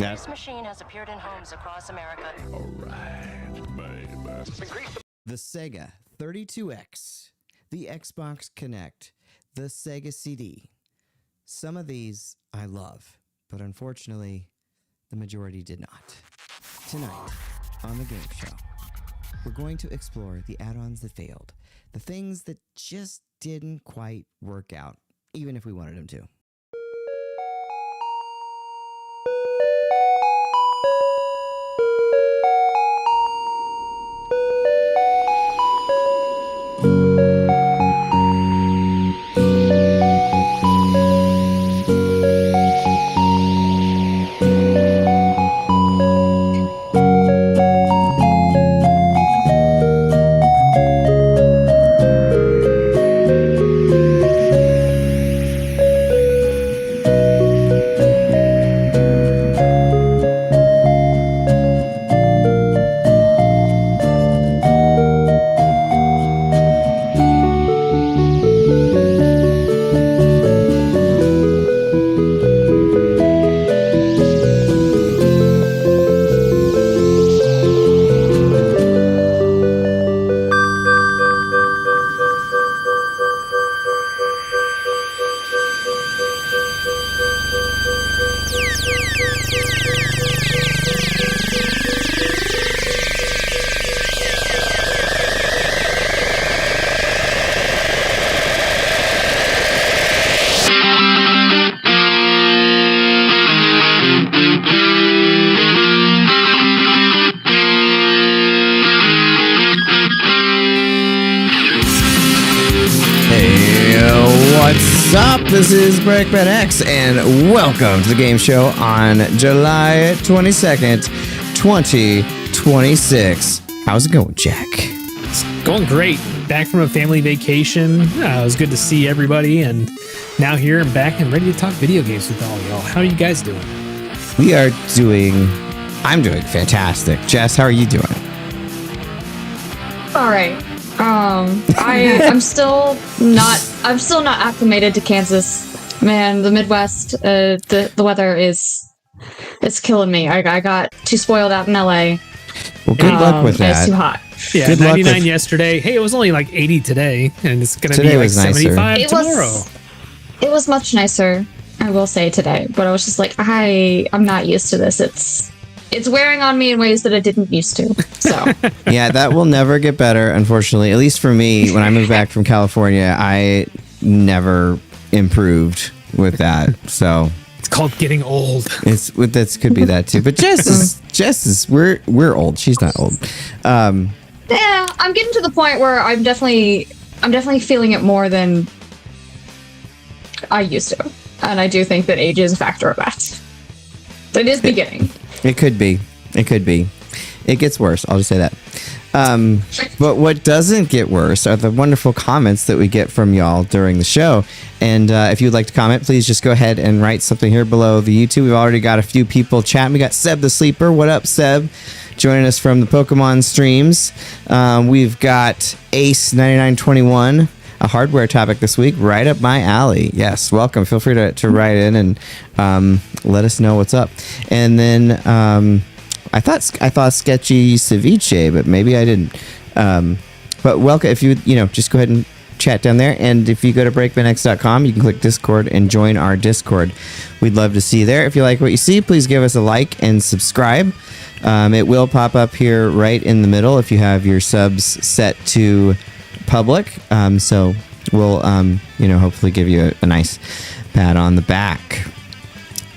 This machine has appeared in homes across America. All right, baby. The Sega 32X, the Xbox Kinect, the Sega CD. Some of these I love, but unfortunately, the majority did not. Tonight, on the game show, we're going to explore the add-ons that failed, the things that just didn't quite work out, even if we wanted them to. This is Breakman X, and welcome to the game show on July 22nd, 2026. How's it going, Jack? It's going great. Back from a family vacation. It was good to see everybody, and now here I'm back and ready to talk video games with all y'all. How are you guys doing? I'm doing fantastic. Jess, how are you doing? All right. I'm still not acclimated to Kansas. Man, the Midwest, the weather it's killing me. I got too spoiled out in LA. Well, good luck with that. It's too hot. Yeah, good 99 yesterday. Hey, it was only like 80 today, and it's going to be like 75 tomorrow. It was much nicer, I will say, today. But I was just like, I'm not used to this. It's wearing on me in ways that I didn't used to. So yeah, that will never get better, unfortunately. At least for me, when I moved back from California, I never improved with that. So it's called getting old. That could be that too. But Jess is we're old. She's not old. Yeah, I'm getting to the point where I'm definitely feeling it more than I used to, and I do think that age is a factor of that. It is beginning. It could be. It gets worse. I'll just say that. But what doesn't get worse are the wonderful comments that we get from y'all during the show. And if you'd like to comment, please just go ahead and write something here below the YouTube. We've already got a few people chatting. We got Seb the Sleeper. What up, Seb? Joining us from the Pokemon streams. We've got Ace9921. A hardware topic this week, right up my alley. Yes, welcome. Feel free to write in and let us know what's up. And then I thought sketchy ceviche, but maybe I didn't. But welcome. If you just go ahead and chat down there. And if you go to breakmanx.com, you can click Discord and join our Discord. We'd love to see you there. If you like what you see, please give us a like and subscribe. It will pop up here right in the middle if you have your subs set to public, so we'll hopefully give you a nice pat on the back.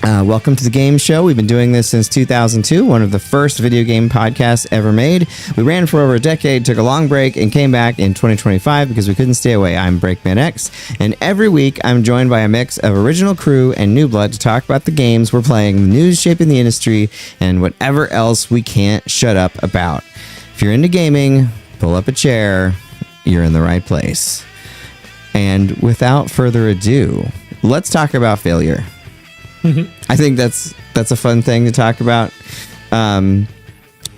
Welcome to the game show. We've been doing this since 2002, one of the first video game podcasts ever made. We ran for over a decade, took a long break, and came back in 2025 because we couldn't stay away. I'm Breakman X, and every week I'm joined by a mix of original crew and new blood to talk about the games we're playing, the news shaping the industry, and whatever else we can't shut up about. If you're into gaming, pull up a chair. You're in the right place. And without further ado, let's talk about failure. Mm-hmm. I think that's a fun thing to talk about.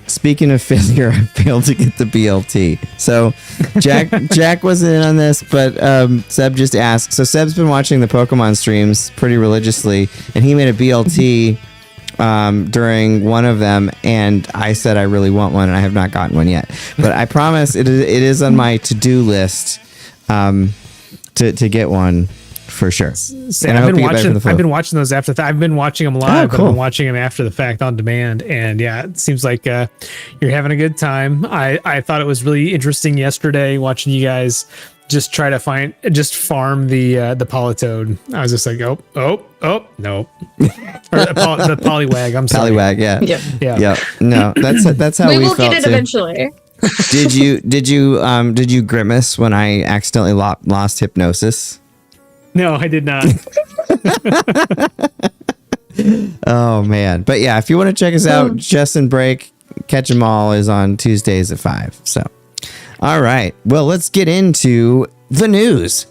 Speaking of failure, I failed to get the BLT. So Jack wasn't in on this, but Seb just asked. So Seb's been watching the Pokemon streams pretty religiously, and he made a BLT during one of them, and I said I really want one, and I have not gotten one yet. But I promise it is on my to-do list to get one for sure. And I've been watching those after. I've been watching them live, but I've been watching them after the fact on demand. And yeah, it seems like you're having a good time. I thought it was really interesting yesterday watching you guys just try to farm the Polytoad. I was just like, no. Or the Poliwag. I'm sorry. Poliwag, yeah. Yeah. No, that's how we will felt get it too. eventually. Did you grimace when I accidentally lost hypnosis? No, I did not. Oh man. But yeah, if you want to check us out, Jess and Break, Catch 'em All is on Tuesdays at 5. So all right. Well, let's get into the news.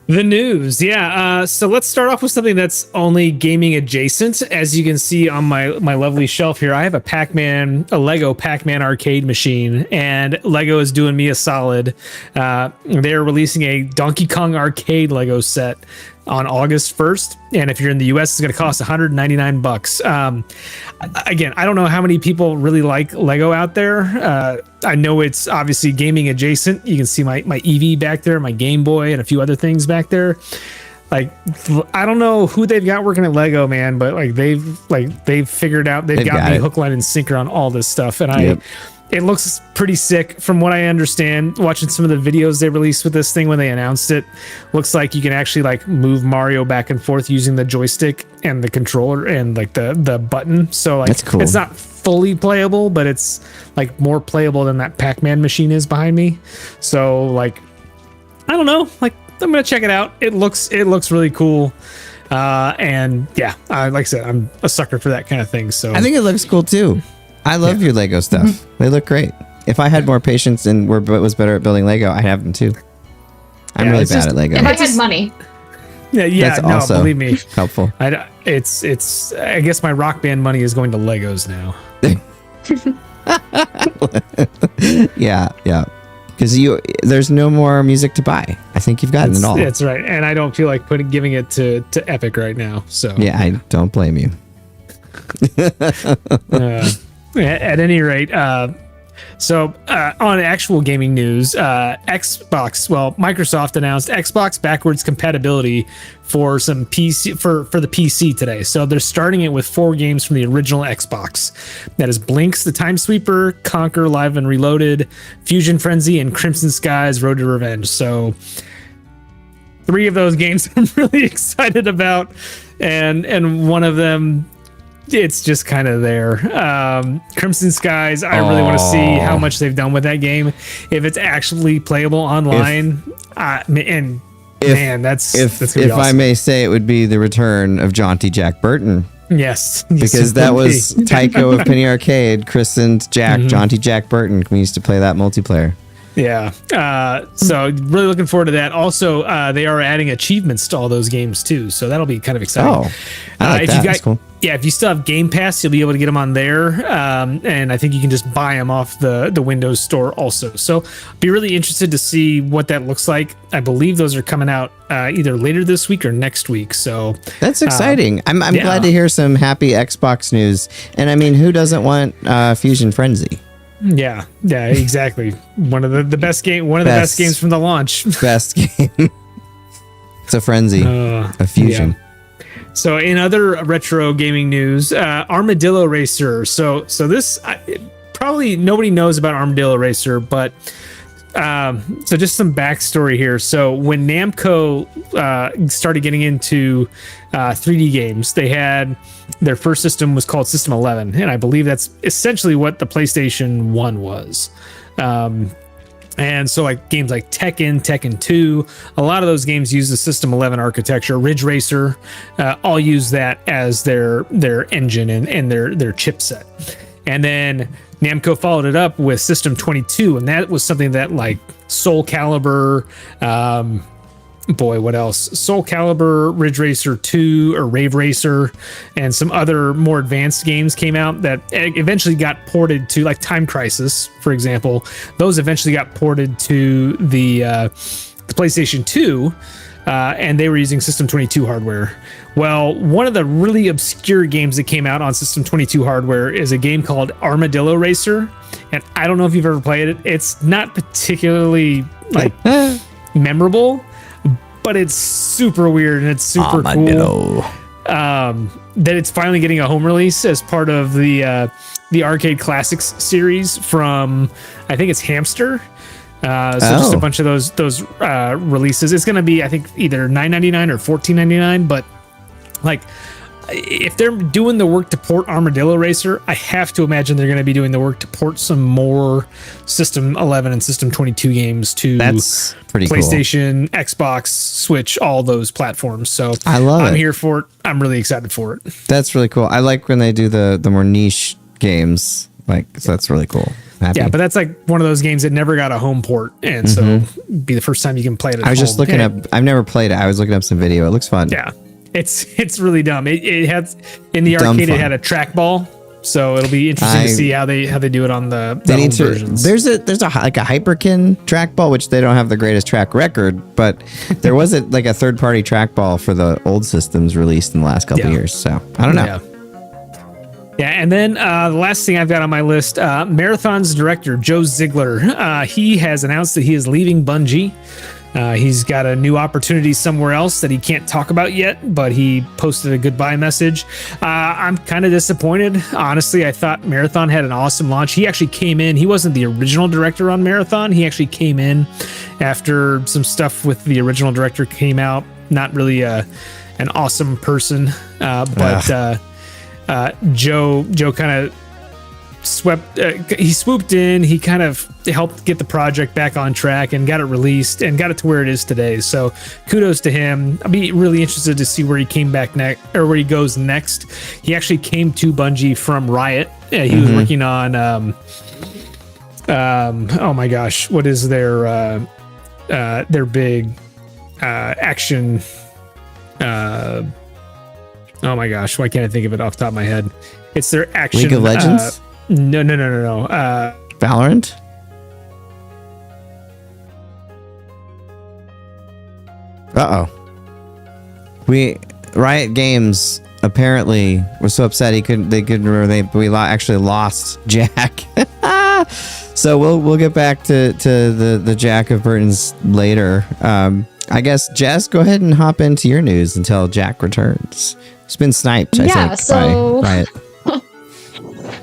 The news, yeah. So let's start off with something that's only gaming adjacent. As you can see on my lovely shelf here, I have a Lego Pac-Man arcade machine, and Lego is doing me a solid. They're releasing a Donkey Kong arcade Lego set on August 1st, and if you're in the US, it's going to cost $199. Again, I don't know how many people really like Lego out there. I know it's obviously gaming adjacent. You can see my Eevee back there, my Game Boy, and a few other things back there. Like, I don't know who they've got working at Lego, man, but they've figured out they've got me hook, line, and sinker on all this stuff, and It looks pretty sick from what I understand. Watching some of the videos they released with this thing when they announced it, looks like you can actually move Mario back and forth using the joystick and the controller and the button. So that's cool. It's not fully playable, but it's more playable than that Pac-Man machine is behind me. So I don't know. I'm gonna check it out. It looks really cool. And yeah, like I said, I'm a sucker for that kind of thing. So I think it looks cool too. I love your Lego stuff. They look great. If I had more patience and was better at building Lego, I'd have them too. I'm really bad at Lego. If I had money. Yeah, That's also believe me, helpful. It's. I guess my Rock Band money is going to Legos now. Yeah. Because there's no more music to buy. I think you've gotten it all. That's right, and I don't feel like giving it to Epic right now. So yeah, I don't blame you. At any rate, so on actual gaming news, Microsoft announced Xbox backwards compatibility for some PC for the PC today. So they're starting it with 4 games from the original Xbox. That is Blinks, the Time Sweeper, Conquer Live and Reloaded, Fusion Frenzy, and Crimson Skies Road to Revenge. So 3 of those games I'm really excited about, and one of them, it's just kind of there. Crimson Skies, I really want to see how much they've done with that game. If it's actually playable online, that's gonna be awesome. I may say, it would be the return of Jaunty Jack Burton. Yes, because that was Tycho of Penny Arcade christened Jaunty Jack Burton. We used to play that multiplayer. Yeah. So really looking forward to that. Also, they are adding achievements to all those games too. So that'll be kind of exciting. Oh, I like that. That's cool. Yeah, if you still have Game Pass, you'll be able to get them on there. And I think you can just buy them off the Windows Store also. So be really interested to see what that looks like. I believe those are coming out either later this week or next week. So that's exciting. I'm glad to hear some happy Xbox news. And I mean, who doesn't want Fusion Frenzy? Yeah, exactly. One of the best best games from the launch. Best game. It's a frenzy. A fusion. Yeah. So in other retro gaming news, Armadillo Racer. So this probably nobody knows about Armadillo Racer, but so just some backstory here. So when Namco started getting into 3D games, they had their first system was called System 11, and I believe that's essentially what the PlayStation 1 was. And so games like Tekken 2, a lot of those games use the System 11 architecture. Ridge Racer, all use that as their engine and their chipset. And then Namco followed it up with System 22, and that was something that Soul Calibur, what else? Soul Calibur, Ridge Racer 2, or Rave Racer, and some other more advanced games came out that eventually got ported to, Time Crisis, for example. Those eventually got ported to the PlayStation 2, and they were using System 22 hardware. Well, one of the really obscure games that came out on System 22 hardware is a game called Armadillo Racer. And I don't know if you've ever played it. It's not particularly like memorable, but it's super weird and it's super cool. That it's finally getting a home release as part of the Arcade Classics series from, I think it's Hamster. Just a bunch of those releases. It's going to be, I think, either $9.99 or $14.99, but like, if they're doing the work to port Armadillo Racer, I have to imagine they're going to be doing the work to port some more System 11 and System 22 games to That's pretty PlayStation, Xbox, Switch, all those platforms. So I'm here for it. I'm really excited for it. That's really cool. I like when they do the more niche games. So that's really cool. Yeah, but that's like one of those games that never got a home port, and so it'd be the first time you can play it at home. I was just looking up. I've never played it. I was looking up some video. It looks fun. Yeah. It's really dumb. It has in the arcade. It had a trackball, so it'll be interesting to see how they do it on the home versions. There's a Hyperkin trackball, which they don't have the greatest track record, but there was a third party trackball for the old systems released in the last couple years. So I don't know. Yeah, and then the last thing I've got on my list, Marathon's director Joe Ziegler. He has announced that he is leaving Bungie. He's got a new opportunity somewhere else that he can't talk about yet, but he posted a goodbye message. I'm kind of disappointed. Honestly, I thought Marathon had an awesome launch. He actually came in. He wasn't the original director on Marathon. He actually came in after some stuff with the original director came out. Not really an awesome person, but Joe kind of swooped in. He kind of helped get the project back on track and got it released and got it to where it is today. So kudos to him. I'll be really interested to see where he came back next, or where he goes next. He actually came to Bungie from Riot. He was working on oh my gosh, what is their big action oh my gosh, why can't I think of it off the top of my head? It's their action League of Legends? No. Valorant? Riot Games apparently were so upset we actually lost Jack. So we'll get back to the Jack of Burton's later. I guess, Jess, go ahead and hop into your news until Jack returns. It's been sniped, I think, by Riot.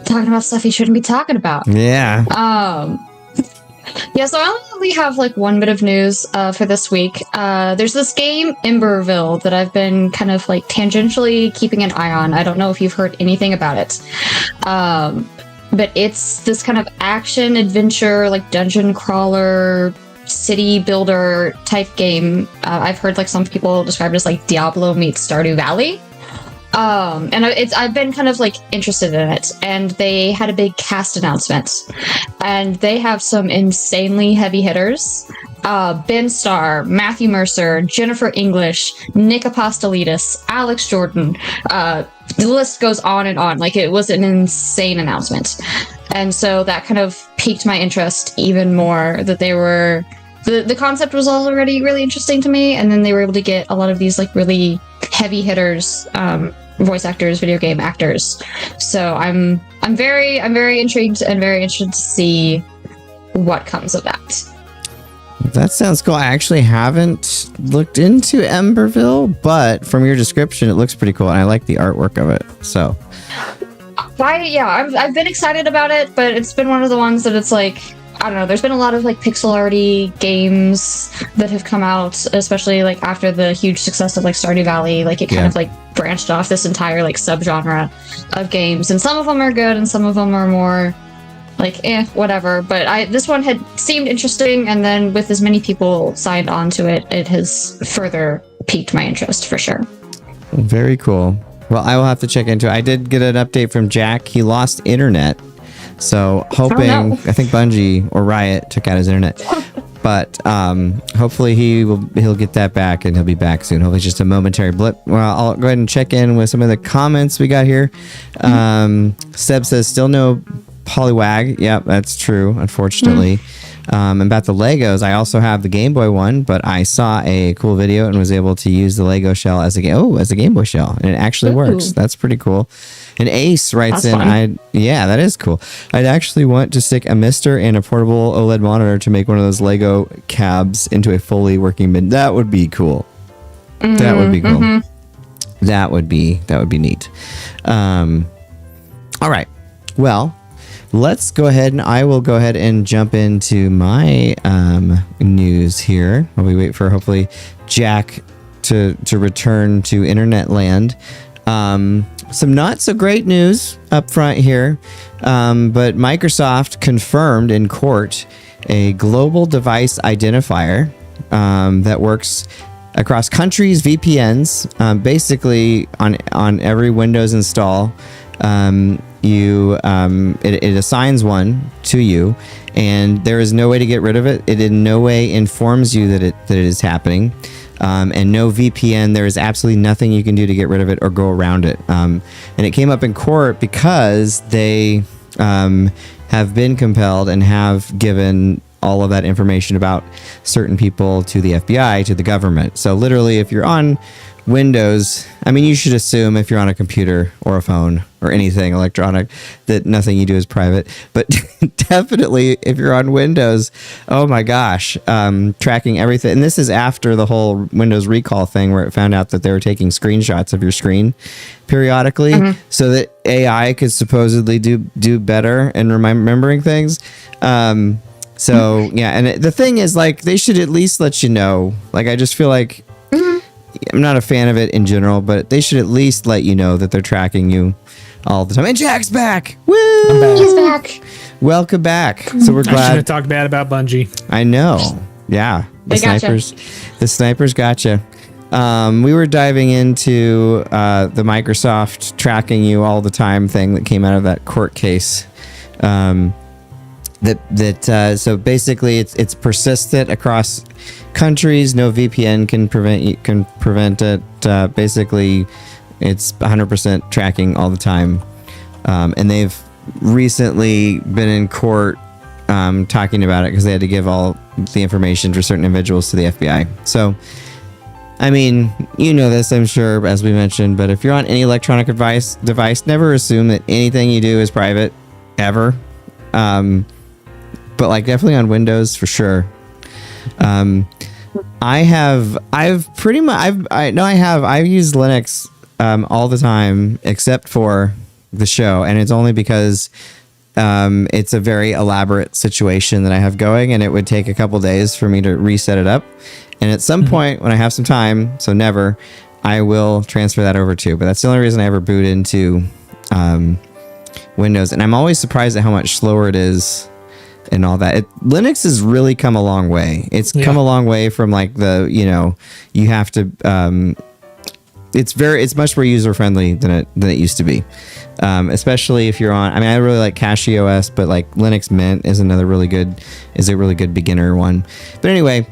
Talking about stuff you shouldn't be talking about. Yeah. Yeah, so I only have one bit of news for this week. There's this game, Emberville, that I've been kind of tangentially keeping an eye on. I don't know if you've heard anything about it. But it's this kind of action adventure, dungeon crawler, city builder type game. I've heard some people describe it as Diablo meets Stardew Valley. And I've been kind of interested in it, and they had a big cast announcement, and they have some insanely heavy hitters. Ben Starr, Matthew Mercer, Jennifer English, Nick Apostolidis, Alex Jordan. The list goes on and on. It was an insane announcement. And so that kind of piqued my interest even more, that they were... The concept was already really interesting to me, and then they were able to get a lot of these really heavy hitters, voice actors, video game actors. So I'm very intrigued and very interested to see what comes of that. That sounds cool. I actually haven't looked into Emberville, but from your description, it looks pretty cool, and I like the artwork of it. So, I've been excited about it, but it's been one of the ones that it's I don't know, there's been a lot of pixel arty games that have come out, especially after the huge success of Stardew Valley. It kind of branched off this entire subgenre of games, and some of them are good and some of them are more whatever. But this one had seemed interesting, and then with as many people signed on to it, it has further piqued my interest for sure. Very cool. Well, I will have to check into it. I did get an update from Jack. He lost internet. So hoping, I think Bungie or Riot took out his internet, but hopefully he'll get that back and he'll be back soon. Hopefully it's just a momentary blip. Well, I'll go ahead and check in with some of the comments we got here. Seb says still no Poliwag. Yep, that's true. Unfortunately, About the Legos, I also have the Game Boy one, but I saw a cool video and was able to use the Lego shell as a Game Boy shell, and it actually works. That's pretty cool. And Ace writes that is cool. I'd actually want to stick a mister and a portable OLED monitor to make one of those Lego cabs into a fully working mid. That would be cool. That would be cool. That would be neat. All right. Well, let's go ahead, and I will go ahead and jump into my news here while we wait for hopefully Jack to return to internet land. Some not so great news up front here, but Microsoft confirmed in court a global device identifier that works across countries, VPNs, basically on every Windows install. It assigns one to you, and there is no way to get rid of it. It in no way informs you that it is happening. And no VPN, there is absolutely nothing you can do to get rid of it or go around it. And it came up in court because they have been compelled and have given all of that information about certain people to the FBI, to the government. So literally, if you're on Windows, I mean, you should assume if you're on a computer or a phone or anything electronic that nothing you do is private. But definitely if you're on Windows, oh my gosh, tracking everything. And this is after the whole Windows recall thing where it found out that they were taking screenshots of your screen periodically so that AI could supposedly do better in remembering things. So yeah, and the thing is, like, they should at least let you know. Like, I just feel like I'm not a fan of it in general, but they should at least let you know that they're tracking you all the time. And Jack's back! Woo! He's back. Welcome back. So we're I should glad. have talked bad about Bungie. I know. Yeah, the snipers gotcha. We were diving into the Microsoft tracking you all the time thing that came out of that court case. So basically it's persistent across countries. No VPN can prevent it. Basically, it's 100% tracking all the time. And they've recently been in court talking about it because they had to give all the information for certain individuals to the FBI. So, I mean, you know this, I'm sure, as we mentioned, but if you're on any electronic device, never assume that anything you do is private, ever. But like definitely on Windows for sure. I've used Linux all the time except for the show, and it's only because it's a very elaborate situation that I have going, and it would take a couple days for me to reset it up. And at some point when I have some time, so never, I will transfer that over too. But that's the only reason I ever boot into Windows, and I'm always surprised at how much slower it is. And all that. Linux has really come a long way. It's come a long way from like you have to. It's much more user friendly than it used to be. Especially if you're on. I mean, I really like CachyOS, but like Linux Mint is a really good beginner one. But anyway,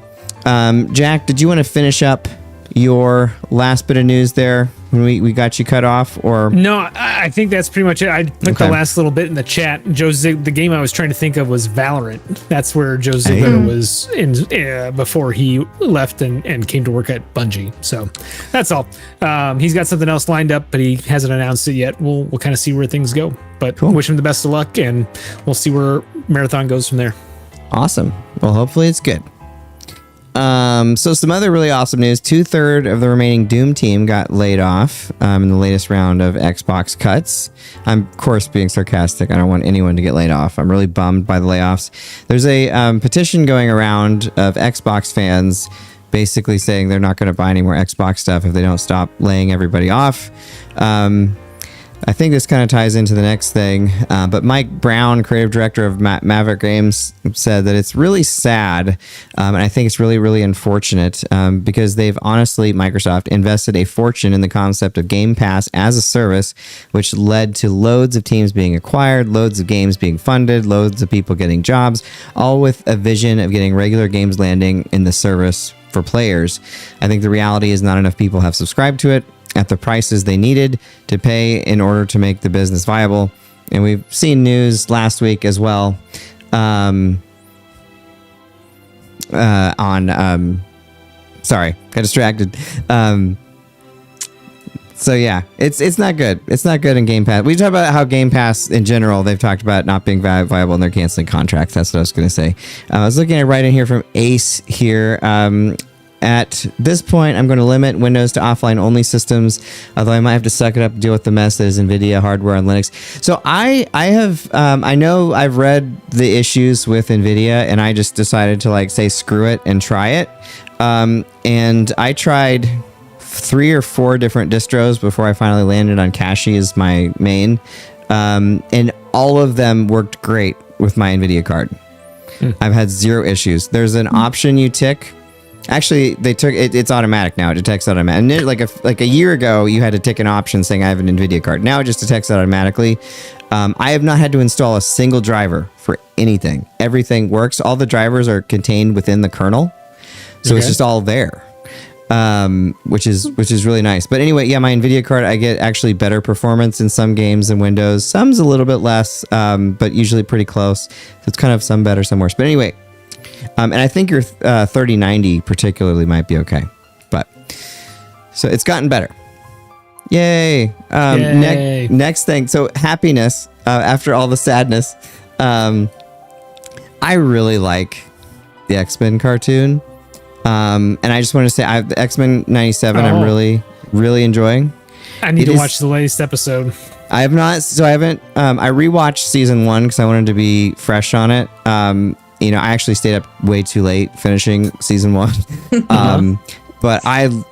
Jack, did you want to finish up your last bit of news there when we got you cut off? Or no, I think that's pretty much it. I put the last little bit in the chat. The game I was trying to think of was Valorant. That's where Joe Ziegler was in before he left and came to work at Bungie. So that's all. He's got something else lined up, but he hasn't announced it yet. We'll kind of see where things go, but wish him the best of luck, and we'll see where Marathon goes from there. Awesome. Well, hopefully it's good. So some other really awesome news. 2/3 of the remaining Doom team got laid off in the latest round of Xbox cuts. I'm, of course, being sarcastic. I don't want anyone to get laid off. I'm really bummed by the layoffs. There's a petition going around of Xbox fans basically saying they're not going to buy any more Xbox stuff if they don't stop laying everybody off. I think this kind of ties into the next thing, but Mike Brown, creative director of Maverick Games, said that it's really sad, and I think it's really, really unfortunate because they've honestly, Microsoft, invested a fortune in the concept of Game Pass as a service, which led to loads of teams being acquired, loads of games being funded, loads of people getting jobs, all with a vision of getting regular games landing in the service for players. I think the reality is not enough people have subscribed to it at the prices they needed to pay in order to make the business viable. And we've seen news last week as well Sorry, got distracted. So yeah, it's not good. It's not good in Game Pass. We talk about how Game Pass in general, they've talked about not being viable and they're canceling contracts. That's what I was going to say. I was looking at right in here from Ace here. At this point, I'm going to limit Windows to offline-only systems, although I might have to suck it up and deal with the mess that is NVIDIA hardware on Linux. So I know I've read the issues with NVIDIA, and I just decided to like say screw it and try it. And I tried 3 or 4 different distros before I finally landed on Kashi as my main, and all of them worked great with my NVIDIA card. I've had 0 issues. There's an option you tick. Actually, they took it. It's automatic now. It detects automatically. And like a year ago, you had to tick an option saying I have an NVIDIA card. Now it just detects it automatically. I have not had to install a single driver for anything. Everything works. All the drivers are contained within the kernel, so it's just all there, which is really nice. But anyway, yeah, my NVIDIA card, I get actually better performance in some games than Windows. Some's a little bit less, but usually pretty close. So it's kind of some better, some worse. But anyway. And I think your 3090 particularly might be okay, but so it's gotten better. Yay! Yay. Next thing. So happiness after all the sadness. I really like the X-Men cartoon, and I just want to say the X-Men 97. I'm really enjoying. I need to watch the latest episode. I have not. So I haven't. I rewatched season 1 because I wanted to be fresh on it. You know, I actually stayed up way too late finishing season 1. But I've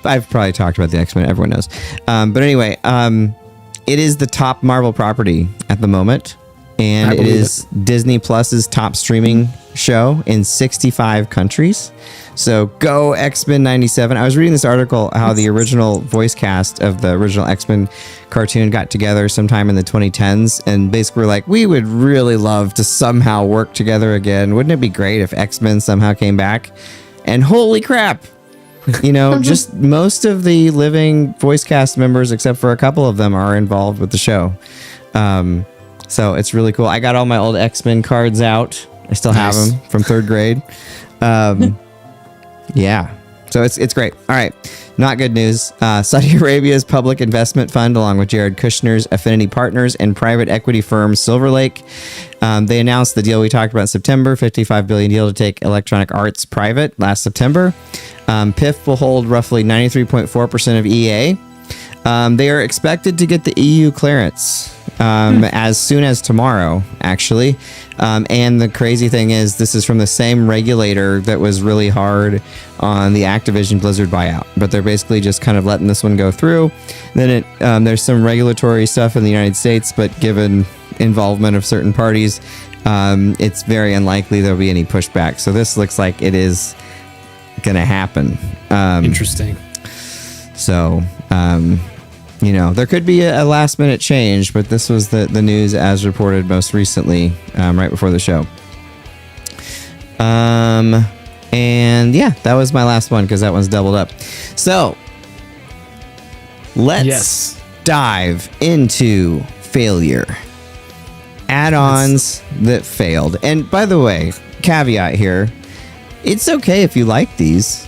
probably talked about the X-Men. Everyone knows. But anyway, it is the top Marvel property at the moment. And it is Disney Plus's top streaming show in 65 countries. So go X-Men 97. I was reading this article how the original voice cast of the original X-Men cartoon got together sometime in the 2010s and basically were like, we would really love to somehow work together again. Wouldn't it be great if X-Men somehow came back? And holy crap, you know, just most of the living voice cast members, except for a couple of them, are involved with the show. So it's really cool. I got all my old X-Men cards out. I still have them from 3rd grade. Yeah. So it's great. All right. Not good news. Saudi Arabia's public investment fund, along with Jared Kushner's affinity partners and private equity firm Silver Lake, they announced the deal we talked about in September, $55 billion deal to take Electronic Arts private last September. PIF will hold roughly 93.4% of EA. They are expected to get the EU clearance as soon as tomorrow, actually. And the crazy thing is, this is from the same regulator that was really hard on the Activision Blizzard buyout. But they're basically just kind of letting this one go through. Then there's some regulatory stuff in the United States, but given involvement of certain parties, it's very unlikely there'll be any pushback. So this looks like it is going to happen. Interesting. So, you know, there could be a last minute change, but this was the news as reported most recently, right before the show. And yeah, that was my last one because that one's doubled up. So let's dive into failure. Add-ons that failed. And by the way, caveat here, it's okay if you like these.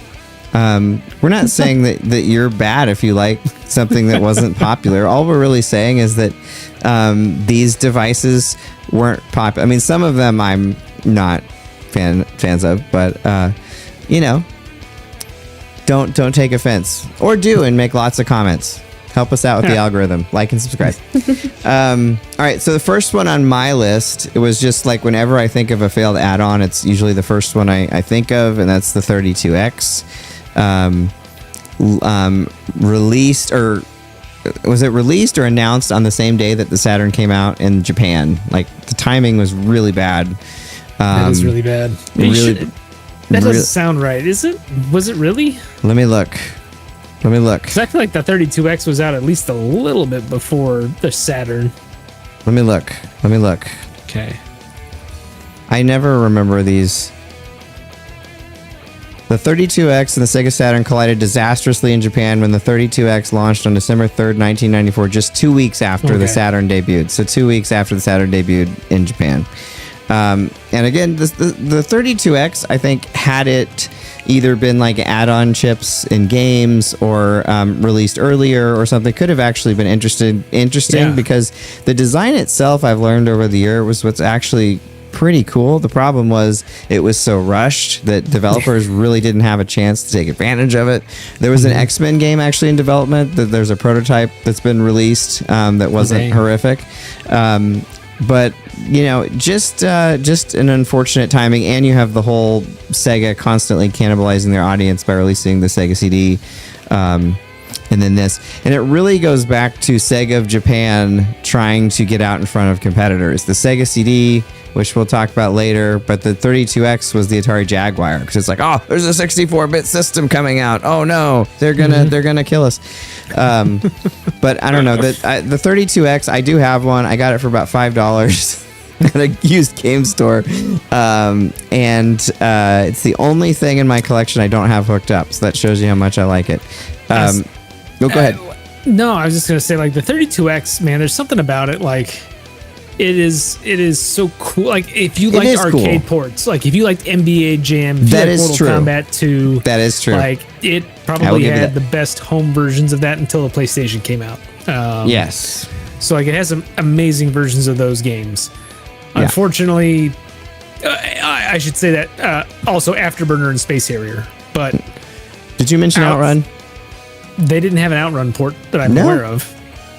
We're not saying that you're bad if you like something that wasn't popular. All we're really saying is that these devices weren't popular. I mean, some of them I'm not fans of, but you know, don't take offense, or do and make lots of comments. Help us out with the algorithm. Like and subscribe. All right, so the first one on my list, it was just like whenever I think of a failed add-on, it's usually the first one I think of, and that's the 32X. Released, or was it released or announced on the same day that the Saturn came out in Japan? Like, the timing was really bad. That is really bad. That doesn't sound right, is it? Was it really? Let me look. Because I feel like the 32X was out at least a little bit before the Saturn. Let me look. Okay. I never remember these. The 32X and the Sega Saturn collided disastrously in Japan when the 32X launched on December 3rd, 1994, just 2 weeks after the Saturn debuted. So 2 weeks after the Saturn debuted in Japan. And again, the 32X, I think, had it either been like add-on chips in games or released earlier or something, could have actually been interesting because the design itself, I've learned over the year, was what's actually pretty cool. The problem was it was so rushed that developers really didn't have a chance to take advantage of it. There was an X-Men game actually in development. That there's a prototype that's been released that wasn't horrific. But just an unfortunate timing, and you have the whole Sega constantly cannibalizing their audience by releasing the Sega CD, and then this, and it really goes back to Sega of Japan trying to get out in front of competitors. The Sega CD, which we'll talk about later, but the 32X was the Atari Jaguar, because it's like, oh, there's a 64-bit system coming out. Oh no, they're gonna kill us. But I don't know, the 32X, I do have one. I got it for about $5 at a used game store, and it's the only thing in my collection I don't have hooked up. So that shows you how much I like it. Go ahead. No, I was just gonna say, like, the 32X, man, there's something about it, like. It is so cool. Like, if you like arcade ports, like if you liked NBA Jam, if you liked Mortal Kombat 2, that is true. Like, it probably had the best home versions of that until the PlayStation came out. Yes. So like, it has some amazing versions of those games. Yeah. Unfortunately, I should say that also Afterburner and Space Harrier. But did you mention Outrun? They didn't have an Outrun port that I'm aware of.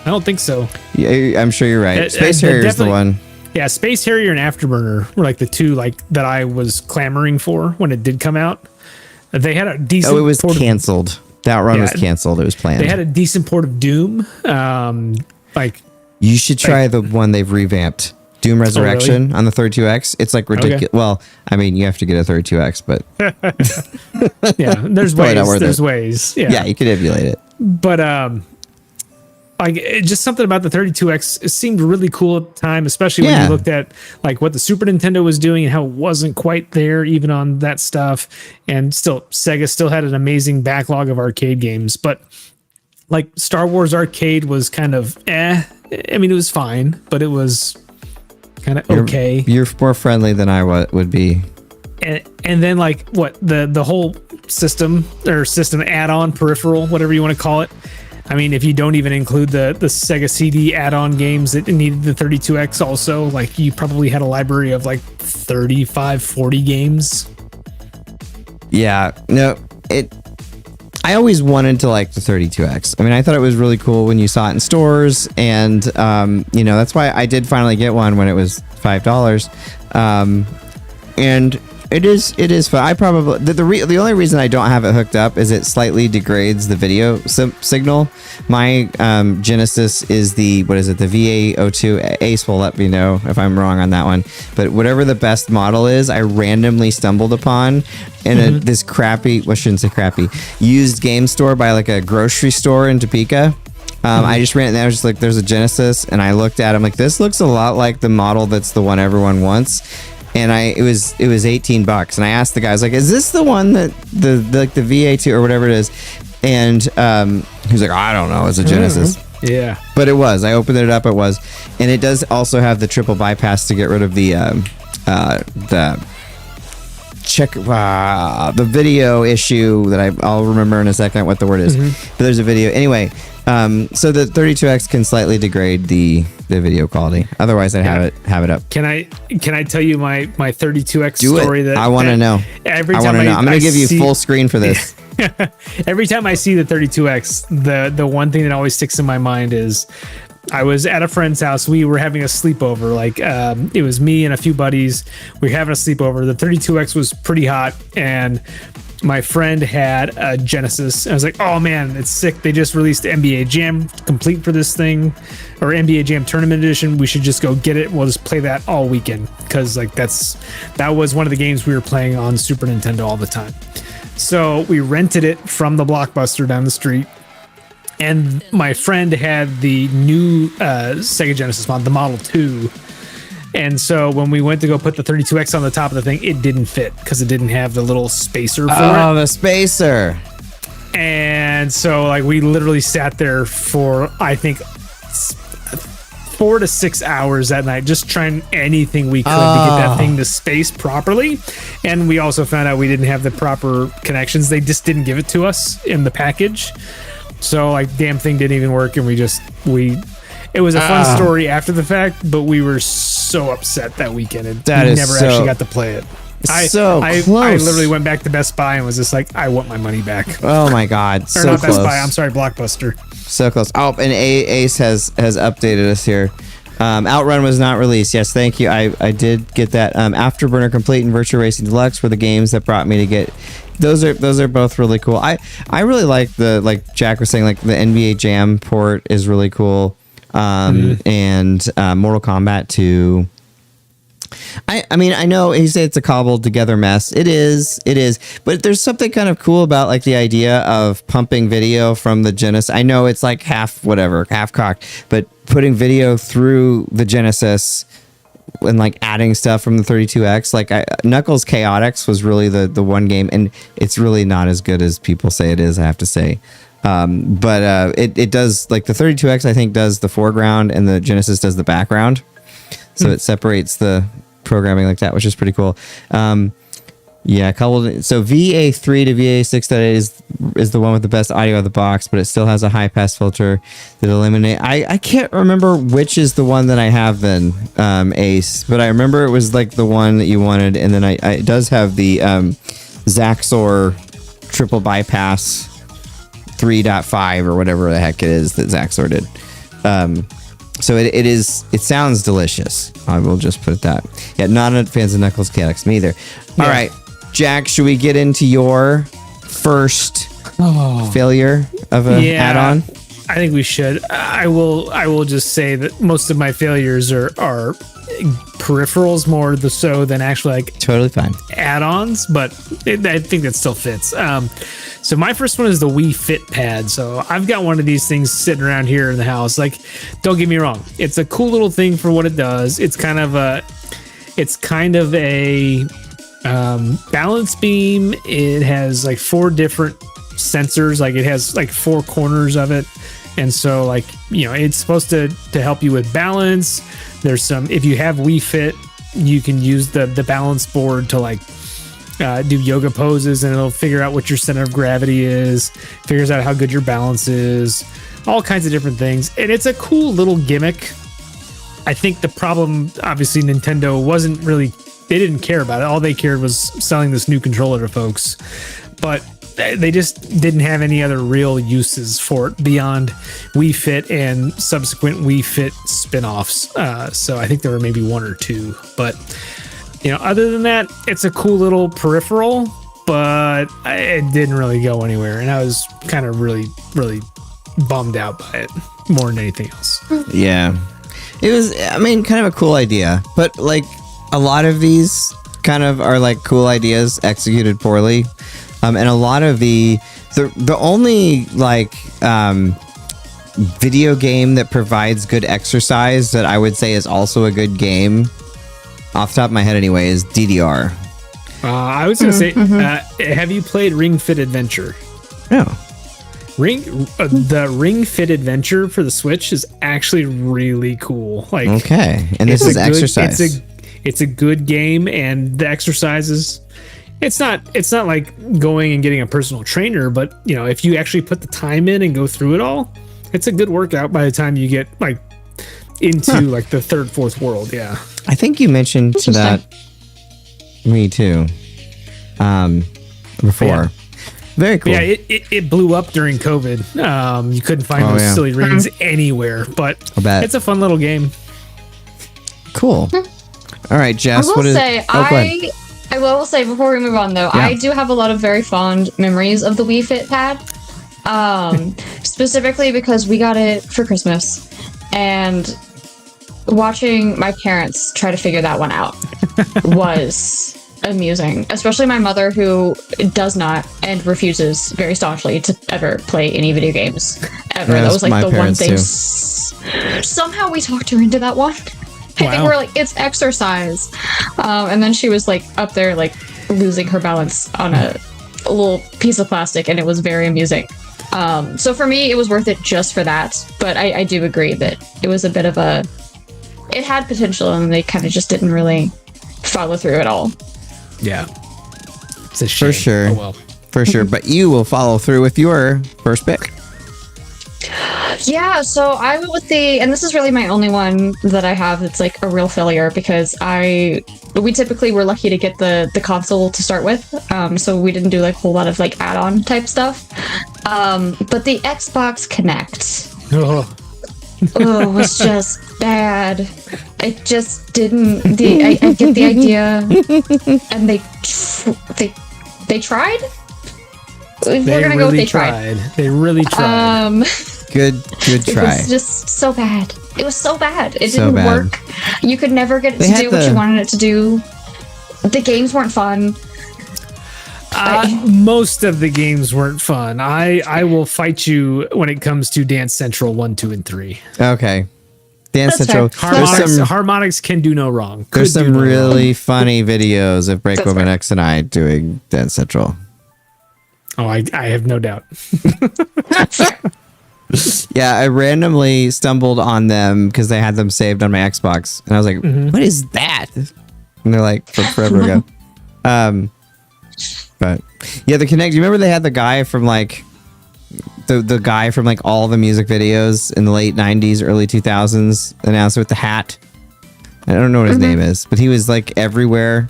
I don't think so. Yeah, I'm sure you're right. Space Harrier is the one. Yeah, Space Harrier and Afterburner were like the two like that I was clamoring for when it did come out. They had a decent. Oh, it was canceled. That run was canceled. It was planned. They had a decent port of Doom. Like, you should try the one they've revamped, Doom Resurrection on the 32X. It's like ridiculous. Okay. Well, I mean, you have to get a 32X, but yeah, there's ways. There's ways. Yeah, you could emulate it. But like, just something about the 32X, it seemed really cool at the time, especially when you looked at like what the Super Nintendo was doing and how it wasn't quite there even on that stuff. And still, Sega still had an amazing backlog of arcade games, but like Star Wars Arcade was kind of I mean, it was fine, but it was kind of okay. You're more friendly than I would be. And then like what the whole system add-on peripheral, whatever you want to call it. I mean, if you don't even include the Sega CD add-on games that needed the 32X also, like, you probably had a library of like 35, 40 games. Yeah, no, I always wanted to like the 32X. I mean, I thought it was really cool when you saw it in stores, and that's why I did finally get one when it was $5. And it is fun. I probably the only reason I don't have it hooked up is it slightly degrades the video signal. My Genesis is the VA02. Ace will let me know if I'm wrong on that one. But whatever the best model is, I randomly stumbled upon in this crappy, well, I shouldn't say crappy, used game store by like a grocery store in Topeka. I just ran it and I was just like, there's a Genesis, and I looked at it, I'm like, this looks a lot like the model that's the one everyone wants. And it was $18, and I asked the guy, I was like, "Is this the one that the VA2 or whatever it is?" And he was like, "I don't know, it's a Genesis." Yeah, but it was. I opened it up, it was, and it does also have the triple bypass to get rid of the video issue that I'll remember in a second what the word is. But there's a video anyway. So the 32X can slightly degrade the video quality. Otherwise, I'd have it up. Can I tell you my 32X story? That I want to know. Every time I'm going to give you full screen for this. Every time I see the 32X, the one thing that always sticks in my mind is I was at a friend's house. We were having a sleepover. Like, it was me and a few buddies. We were having a sleepover. The 32X was pretty hot, and my friend had a Genesis. I was like, oh man, it's sick. They just released NBA Jam complete for this thing, or NBA Jam Tournament Edition. We should just go get it. We'll just play that all weekend, because like that was one of the games we were playing on Super Nintendo all the time. So we rented it from the Blockbuster down the street. And my friend had the new Sega Genesis mod, the Model 2. And so when we went to go put the 32X on the top of the thing, it didn't fit because it didn't have the little spacer for it. Oh, the spacer. And so like we literally sat there for, I think, 4 4 to 6 hours that night just trying anything we could to get that thing to space properly. And we also found out we didn't have the proper connections. They just didn't give it to us in the package. So like damn thing didn't even work, and it was a fun story after the fact, but we were so upset that weekend and we never actually got to play it. I literally went back to Best Buy and was just like, I want my money back. Oh my God. Or so not close. Best Buy, I'm sorry, Blockbuster. So close. Oh, and Ace has updated us here. Outrun was not released. Yes, thank you. I did get that. Afterburner Complete and Virtua Racing Deluxe were the games that brought me to get. Those are both really cool. I really like like Jack was saying, like the NBA Jam port is really cool. And Mortal Kombat 2. I mean, I know he said it's a cobbled together mess. It is. But there's something kind of cool about like the idea of pumping video from the Genesis. I know it's like half cocked, but putting video through the Genesis and like adding stuff from the 32X, like Knuckles Chaotix was really the one game, and it's really not as good as people say it is, I have to say. But it does, like the 32X I think does the foreground and the Genesis does the background. So it separates the programming like that, which is pretty cool. Yeah, coupled. So VA3 to VA6.8 is the one with the best audio of the box, but it still has a high pass filter that eliminate. I can't remember which is the one that I have then, Ace, but I remember it was like the one that you wanted, and then it does have the Zaxor triple bypass 3.5 or whatever the heck it is that Zaxor did. So it sounds delicious. I will just put that. Yeah, not fans of Knuckles Chaotix, me either. All right, Jack, should we get into your first failure of an add-on? I think we should. I will just say that most of my failures are peripherals more so than actually like totally fine add-ons, but I think that still fits. So my first one is the Wii Fit Pad. So I've got one of these things sitting around here in the house. Like, don't get me wrong, it's a cool little thing for what it does. It's kind of a balance beam. It has like 4 different sensors. Like it has like 4 corners of it, and so like, you know, it's supposed to help you with balance. There's some, if you have Wii Fit, you can use the balance board to like do yoga poses, and it'll figure out what your center of gravity is, figures out how good your balance is, all kinds of different things. And it's a cool little gimmick. I think the problem, obviously, Nintendo wasn't really, they didn't care about it. All they cared was selling this new controller to folks. But they just didn't have any other real uses for it beyond Wii Fit and subsequent Wii Fit spin-offs. So I think there were maybe 1 or 2. But, you know, other than that, it's a cool little peripheral, but it didn't really go anywhere. And I was kind of really, really bummed out by it more than anything else. Yeah. It was, I mean, kind of a cool idea, but like a lot of these kind of are like cool ideas executed poorly. And a lot of the only like video game that provides good exercise that I would say is also a good game, off the top of my head anyway, is DDR. I was going to say, have you played Ring Fit Adventure? No. The Ring Fit Adventure for the Switch is actually really cool. Like, okay, and this is exercise. It's a good game, and the exercises. It's not like going and getting a personal trainer, but you know, if you actually put the time in and go through it all, it's a good workout by the time you get like into like the 3rd, 4th world. Yeah, I think you mentioned to that me too. Before. Yeah. Very cool. Yeah, it blew up during COVID. You couldn't find those silly rings anywhere, but it's a fun little game. Cool. All right, Jess. I will say before we move on though, I do have a lot of very fond memories of the Wii Fit Pad. Specifically because we got it for Christmas, and watching my parents try to figure that one out was amusing, especially my mother, who does not and refuses very staunchly to ever play any video games ever. That was like the one thing. Somehow we talked her into that one. I think we're like, it's exercise. And then she was like up there like losing her balance on a little piece of plastic, and it was very amusing. So for me, it was worth it just for that. But I do agree that it was a bit of a it had potential, and they kind of just didn't really follow through at all. Yeah. It's a shame. For sure. Oh, well. For sure. But you will follow through with your first pick. Yeah, so I went with and this is really my only one that I have that's like a real failure, because we typically were lucky to get the console to start with, so we didn't do like a whole lot of like add-on type stuff. But the Xbox Kinect was just bad. It just didn't. I get the idea, and they tried. We're gonna go with they tried. They really tried. Good try. It was just so bad. It was so bad. It So didn't bad. work. You could never get it to do what you wanted it to do. The games weren't fun. Most of the games weren't fun. I will fight you when it comes to Dance Central 1, 2, and 3. Okay. Dance That's Central. fair. Harmonix can do no wrong. There's some really funny videos of Breakwoman X and I doing Dance Central. Oh, I have no doubt. Yeah, I randomly stumbled on them because they had them saved on my Xbox, and I was like, "What is that?" And they're like, from forever ago. But yeah, the Kinect. Do you remember they had the guy from like the guy from like all the music videos in the late '90s, early 2000s, announced with the hat? I don't know what his name is, but he was like everywhere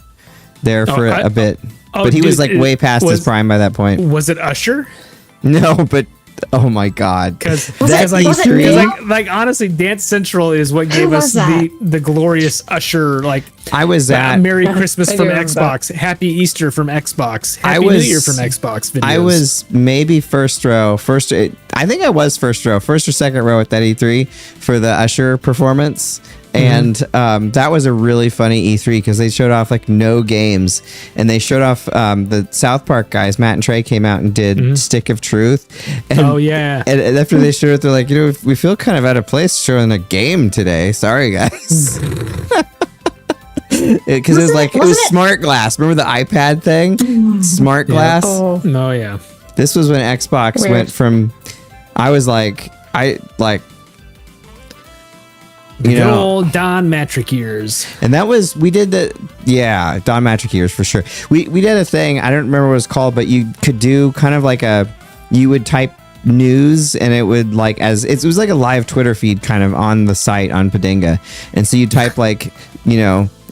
there for a bit. But he was like way past his prime by that point. Was it Usher? No, but oh my god! Because E3, like honestly, Dance Central is what gave us the glorious Usher. Like I was at Merry Christmas from Xbox, Happy Easter from Xbox, Happy New Year from Xbox videos. I was maybe first row. I think I was first row, first or second row at that E3 for the Usher performance. And that was a really funny E3 because they showed off like no games, and they showed off the South Park guys. Matt and Trey came out and did Stick of Truth. And, and after they showed it, they're like, we feel kind of out of place showing a game today. Sorry, guys. Because it was Smart Glass. Remember the iPad thing? Smart Glass. Oh yeah. This was when Xbox went from. I was like. Good old Don Matrick years. And that was, Don Matrick years for sure. We did a thing, I don't remember what it was called, but you could do kind of like you would type news, and it would like, it was like a live Twitter feed kind of on the site on Padinga. And so you type like,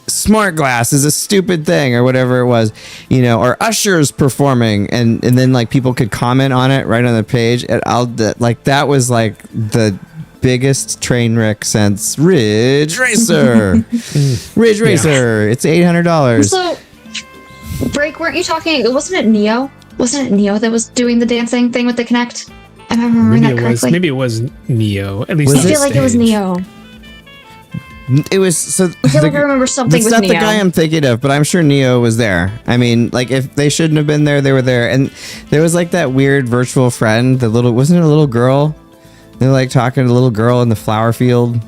Smart Glass is a stupid thing or whatever it was, or Usher's performing, and then like people could comment on it right on the page. And that was like the biggest train wreck since Ridge Racer. Ridge Racer. It's $800. So, Break, weren't you talking? Wasn't it Neo? Wasn't it Neo that was doing the dancing thing with the Kinect? Am I remembering that correctly? Maybe it was Neo. At least I feel like it was Neo. It was so. I feel like I remember something with Neo. That's not the guy I'm thinking of, but I'm sure Neo was there. I mean, like if they shouldn't have been there, they were there. And there was like that weird virtual friend. Wasn't it a little girl? They're like talking to the little girl in the flower field.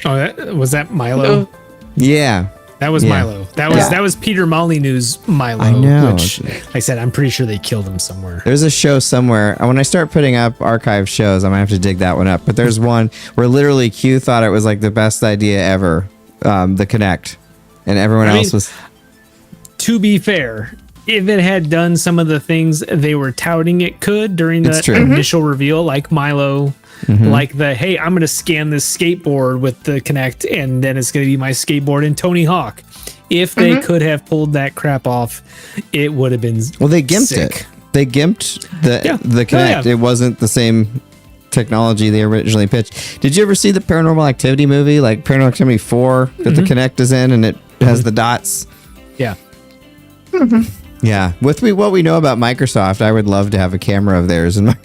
Oh, was that Milo? Yeah. That was Milo. That was Peter Molyneux's Milo. I know. Which, like I said, I'm pretty sure they killed him somewhere. There's a show somewhere. When I start putting up archive shows, I'm gonna have to dig that one up. But there's one where literally Q thought it was like the best idea ever, the Kinect, and everyone else was. To be fair, if it had done some of the things they were touting it could during the initial reveal, like Milo. Like hey, I'm going to scan this skateboard with the Kinect, and then it's going to be my skateboard and Tony Hawk. If they could have pulled that crap off, it would have been they gimped sick. it. They gimped the Kinect. It wasn't the same technology they originally pitched. Did you ever see the Paranormal Activity movie, like Paranormal Activity 4, that the Kinect is in, and it has the dots? Yeah. Yeah. With what we know about Microsoft, I would love to have a camera of theirs in my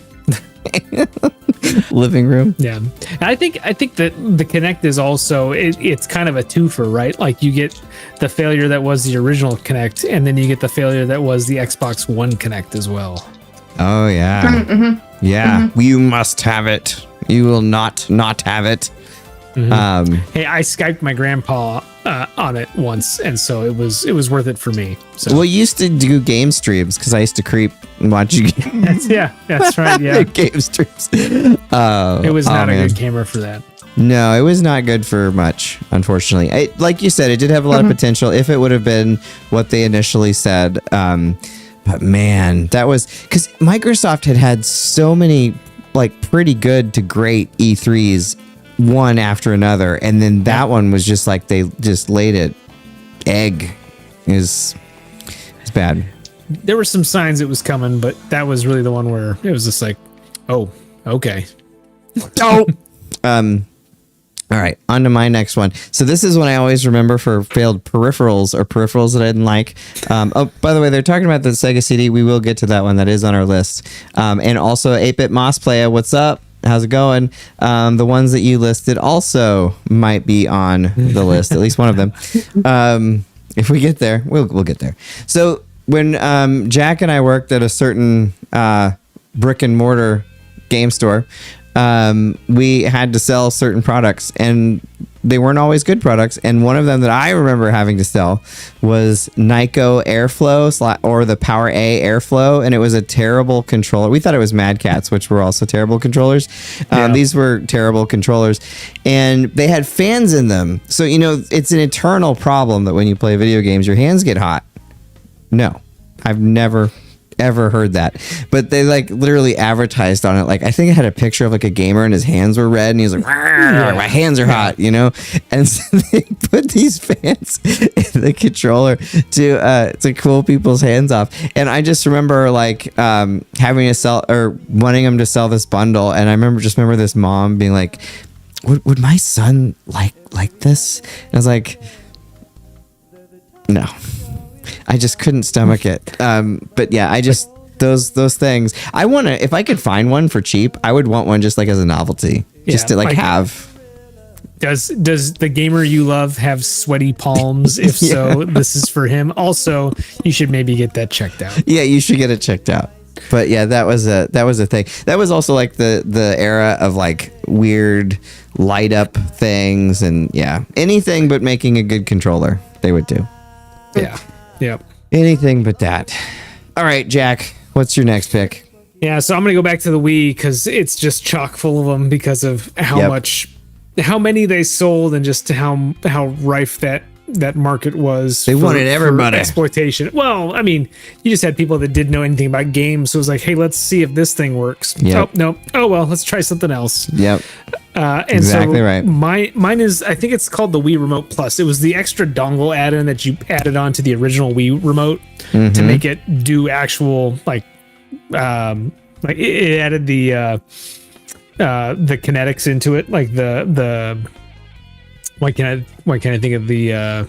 living room. Yeah. And I think that the Kinect is also it's kind of a twofer, right? Like you get the failure that was the original Kinect, and then you get the failure that was the Xbox One Kinect as well. Oh yeah. Yeah. You must have it. You will not have it. Hey, I Skyped my grandpa on it once, and so it was worth it for me. So. Well, you used to do game streams because I used to creep and watch you. That's right. Yeah, game streams. It was not a good camera for that. No, it was not good for much, unfortunately. Like you said, it did have a lot of potential if it would have been what they initially said. But man, that was because Microsoft had so many like pretty good to great E3s, one after another, and then that one was just like they just laid it egg. It's bad. There were some signs it was coming, but that was really the one where it was just like, oh, okay. Oh. All right, on to my next one. So this is one I always remember for failed peripherals or peripherals that I didn't like. Oh, by the way, they're talking about the Sega CD. We will get to that one. That is on our list. And also 8-Bit Moss Playa. What's up? How's it going? The ones that you listed also might be on the list, at least one of them. If we get there, we'll get there. So when Jack and I worked at a certain brick and mortar game store, we had to sell certain products, and they weren't always good products. And one of them that I remember having to sell was Nyko Airflow or the Power A Airflow, and it was a terrible controller. We thought it was Mad Catz, which were also terrible controllers. These were terrible controllers, and they had fans in them. So, you know, it's an eternal problem that when you play video games, your hands get hot. No, I've never ever heard that, but they like literally advertised on it. Like I think it had a picture of like a gamer and his hands were red and he was like, my hands are hot, you know. And so they put these fans in the controller to cool people's hands off. And I just remember like having to sell or wanting them to sell this bundle, and I remember this mom being like, would my son like this? And I was like, no. I just couldn't stomach it. But yeah, I just those things. I want to, if I could find one for cheap, I would want one just like as a novelty, just to like have. Does the gamer you love have sweaty palms? If so, this is for him. Also, you should maybe get that checked out. Yeah, you should get it checked out. But yeah, that was a thing. That was also like the era of like weird light up things, and yeah, anything but making a good controller they would do. Yeah. Yep. Anything but that. All right, Jack, what's your next pick? Yeah, so I'm going to go back to the Wii because it's just chock full of them because of how many they sold and just how rife that market was. They wanted everybody. Exploitation. Well, I mean, you just had people that didn't know anything about games, so it was like, hey, let's see if this thing works. Yep. Oh, no. Oh, well, let's try something else. Yep. And exactly so right. Mine is, I think it's called the Wii Remote Plus. It was the extra dongle add-in that you added on to the original Wii Remote to make it do actual like it added the kinetics into it, like the why can't I think of the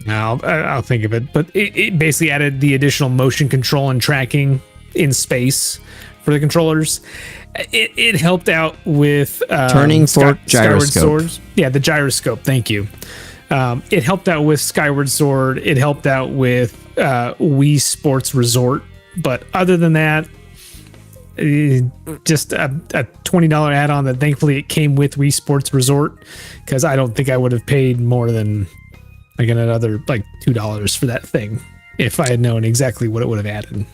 I'll think of it, but it basically added the additional motion control and tracking in space for the controllers. It helped out with turning fork gyroscope. Skyward Sword. Yeah, the gyroscope. Thank you. It helped out with Skyward Sword. It helped out with Wii Sports Resort. But other than that, just a $20 add-on that thankfully it came with Wii Sports Resort, because I don't think I would have paid more than like another like $2 for that thing if I had known exactly what it would have added.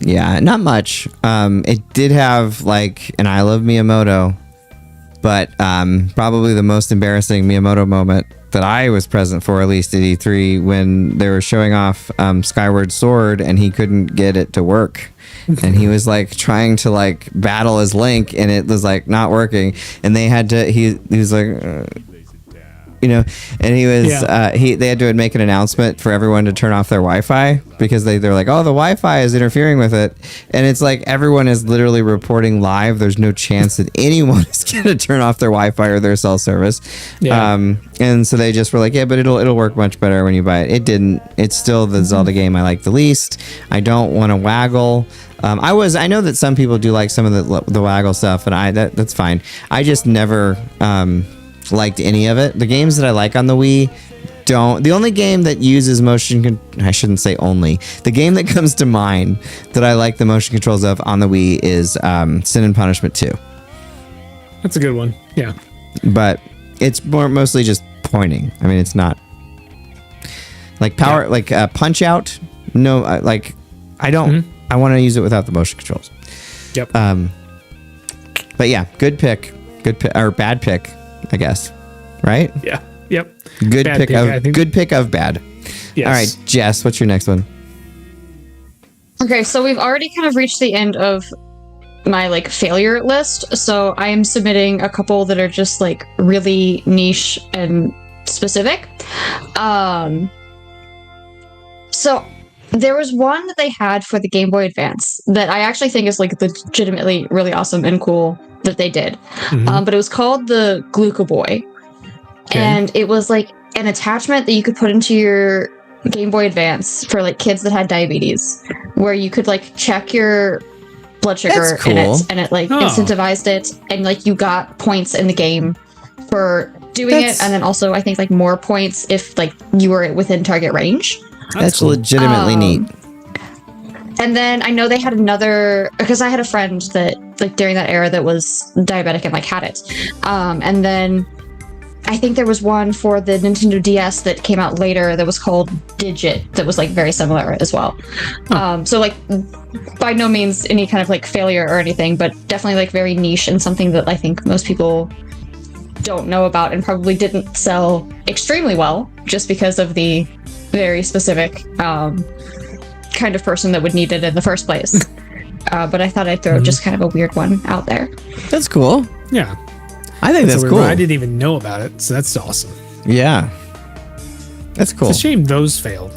Yeah, not much. It did have like an I Love Miyamoto, but probably the most embarrassing Miyamoto moment that I was present for, at least at E3, when they were showing off Skyward Sword and he couldn't get it to work. And he was like trying to like battle as Link, and it was like not working. And they had to, he was like, you know, and he was, they had to make an announcement for everyone to turn off their Wi-Fi, because they're like, oh, the Wi-Fi is interfering with it. And it's like, everyone is literally reporting live. There's no chance that anyone is going to turn off their Wi-Fi or their cell service. Yeah. And so they just were like, yeah, but it'll work much better when you buy it. It didn't. It's still the Zelda game I like the least. I don't want to waggle. I know that some people do like some of the waggle stuff, and that's fine. I just never liked any of it. The games that I like on the Wii don't. The only game that uses I shouldn't say only. The game that comes to mind that I like the motion controls of on the Wii is Sin and Punishment 2. That's a good one. Yeah. But it's mostly just pointing. I mean, it's not like power, like Punch Out. No, I don't. I want to use it without the motion controls. Yep. But yeah, good pick. Good pick, or bad pick, I guess. Right? Yeah. Yep. Good Bad pick pick, of I think. good pick of bad. Yes. All right, Jess, what's your next one? Okay, so we've already kind of reached the end of my like failure list. So I am submitting a couple that are just like really niche and specific. So there was one that they had for the Game Boy Advance that I actually think is like legitimately really awesome and cool that they did. But it was called the Glucoboy. Okay. And it was like an attachment that you could put into your Game Boy Advance for like kids that had diabetes, where you could like check your blood sugar That's cool. in it, and it like incentivized it, and like you got points in the game for doing it, and then also I think like more points if like you were within target range. That's cool. Legitimately neat. And then I know they had another, because I had a friend that like during that era that was diabetic and like had it, and then I think there was one for the Nintendo DS that came out later that was called Didget that was like very similar as well. So like by no means any kind of like failure or anything, but definitely like very niche and something that I think most people don't know about and probably didn't sell extremely well just because of the very specific kind of person that would need it in the first place. But I thought I'd throw just kind of a weird one out there. That's cool. Yeah. I think that's cool. I didn't even know about it, so that's awesome. Yeah. That's cool. It's a shame those failed.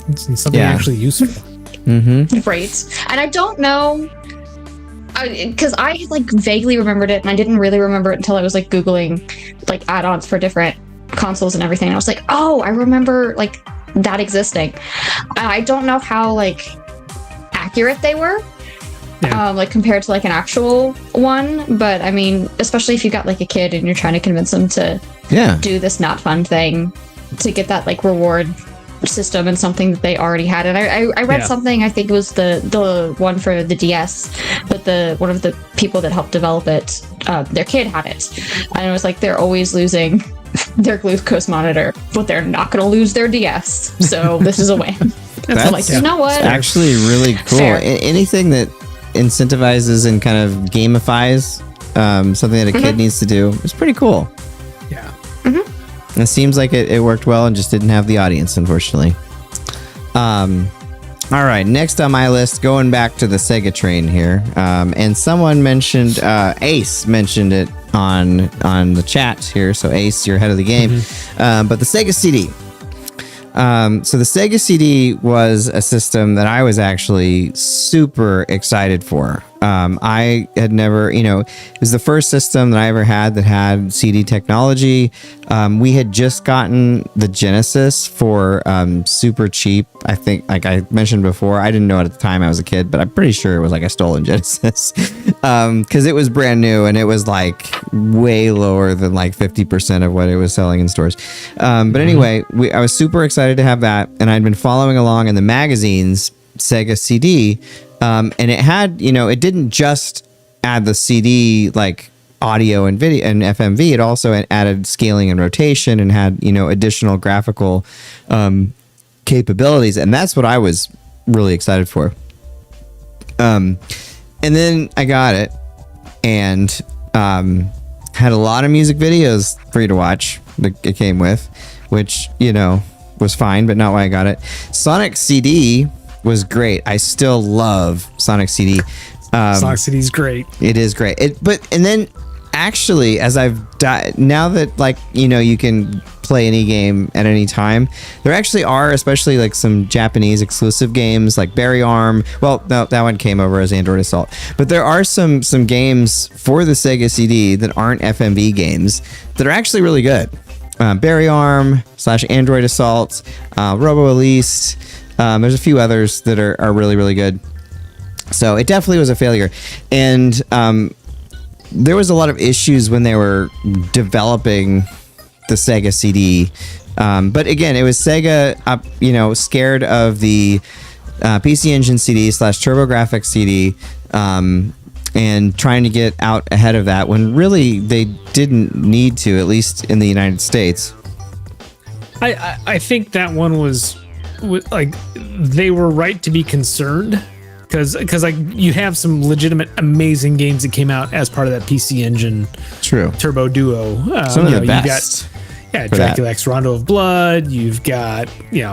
It's something actually useful. Right. And I don't know, because I like vaguely remembered it, and I didn't really remember it until I was like Googling like add-ons for different consoles and everything. And I was like, oh, I remember like that existing. I don't know how like accurate they were. Yeah. Like compared to like an actual one, but I mean, especially if you got like a kid and you're trying to convince them to do this not fun thing to get that like reward system and something that they already had. And I read something, I think it was the one for the DS, but one of the people that helped develop it, their kid had it, and it was like they're always losing their glucose monitor, but they're not going to lose their DS, so this is a win. That's like, you know what? Actually really cool. Anything that incentivizes and kind of gamifies something that a kid needs to do is pretty cool. Yeah. It seems like it worked well and just didn't have the audience, unfortunately. All right, next on my list, going back to the Sega train here, and someone mentioned, Ace mentioned it on the chat here, so Ace, you're ahead of the game, but the Sega CD. So the Sega CD was a system that I was actually super excited for. I had never, it was the first system that I ever had that had CD technology. We had just gotten the Genesis for super cheap. I think, like I mentioned before, I didn't know it at the time. I was a kid, but I'm pretty sure it was like a stolen Genesis because it was brand new and it was like way lower than like 50% of what it was selling in stores. But anyway, I was super excited to have that, and I'd been following along in the magazines, Sega CD. And it had, it didn't just add the CD like audio and video and FMV. It also added scaling and rotation and had, additional graphical capabilities. And that's what I was really excited for. And then I got it and had a lot of music videos for you to watch that it came with, which, was fine, but not why I got it. Sonic CD was great. I still love Sonic CD. Sonic CD is great. It is great. And then actually, as I've now that like you can play any game at any time, there actually are, especially like some Japanese exclusive games like Barry Arm. Well, no, that one came over as Android Assault, but there are some games for the Sega CD that aren't FMV games that are actually really good. Barry Arm / Android Assault, Robo Elise. There's a few others that are really, really good. So it definitely was a failure. And there was a lot of issues when they were developing the Sega CD. But again, it was Sega, scared of the PC Engine CD / TurboGrafx CD and trying to get out ahead of that when really they didn't need to, at least in the United States. I think that one was like they were right to be concerned because like you have some legitimate amazing games that came out as part of that PC Engine True. Turbo Duo. Some of the best. Dracula X Rondo of Blood. You've got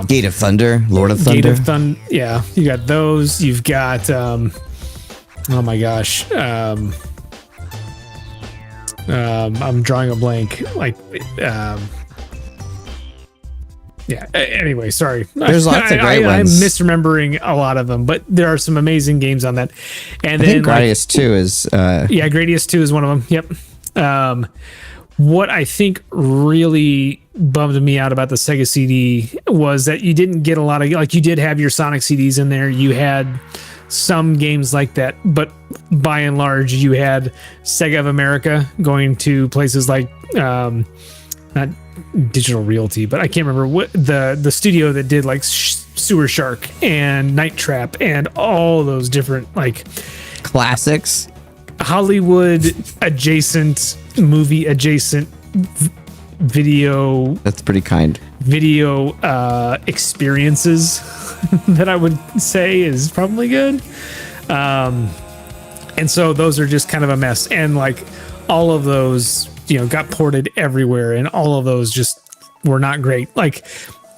Gate of Thunder, Lord of Thunder. Gate of Thunder. Yeah, you got those. You've got oh my gosh. I'm drawing a blank. Like yeah. Anyway, sorry. There's lots of great ones. I'm misremembering a lot of them, but there are some amazing games on that. And I think Gradius 2 is. Yeah, Gradius 2 is one of them. Yep. What I think really bummed me out about the Sega CD was that you didn't get a lot of, like, you did have your Sonic CDs in there. You had some games like that, but by and large, you had Sega of America going to places like, not Digital Realty, but I can't remember what the studio that did like Sewer Shark and Night Trap and all those different like classics, Hollywood adjacent, movie adjacent video. That's pretty kind. Video experiences that I would say is probably good. And so those are just kind of a mess. And like all of those, got ported everywhere, and all of those just were not great. Like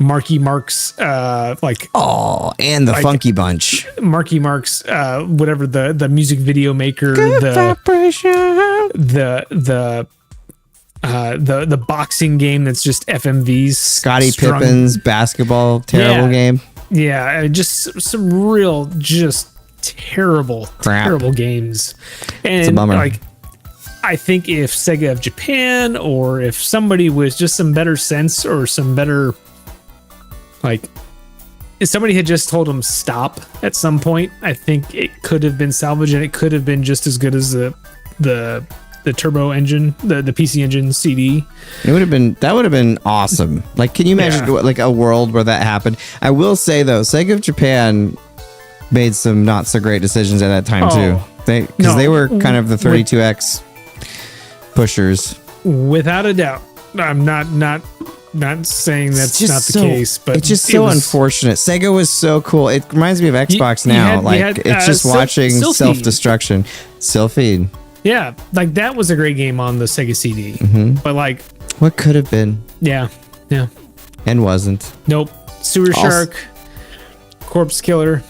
Marky Mark's, and the Funky Bunch. Marky Mark's, whatever the music video maker, the boxing game that's just FMVs. Scottie Pippen's basketball game. Yeah, just some real, just terrible games. And it's a bummer. Like, I think if Sega of Japan, or if somebody with just some better sense or some better, like, if somebody had just told them stop at some point, I think it could have been salvaged, and it could have been just as good as the Turbo Engine, the PC Engine CD. That would have been awesome. Like, can you imagine like a world where that happened? I will say though, Sega of Japan made some not so great decisions at that time too. They were kind of the 32X pushers. Without a doubt. I'm not saying that's not the case, but it's just so unfortunate. Sega was so cool. It reminds me of Xbox now. It's just watching self-destruction. Sylphid. Yeah, like that was a great game on the Sega CD. But like, what could have been? Yeah. And wasn't. Nope. Sewer Shark, Corpse Killer.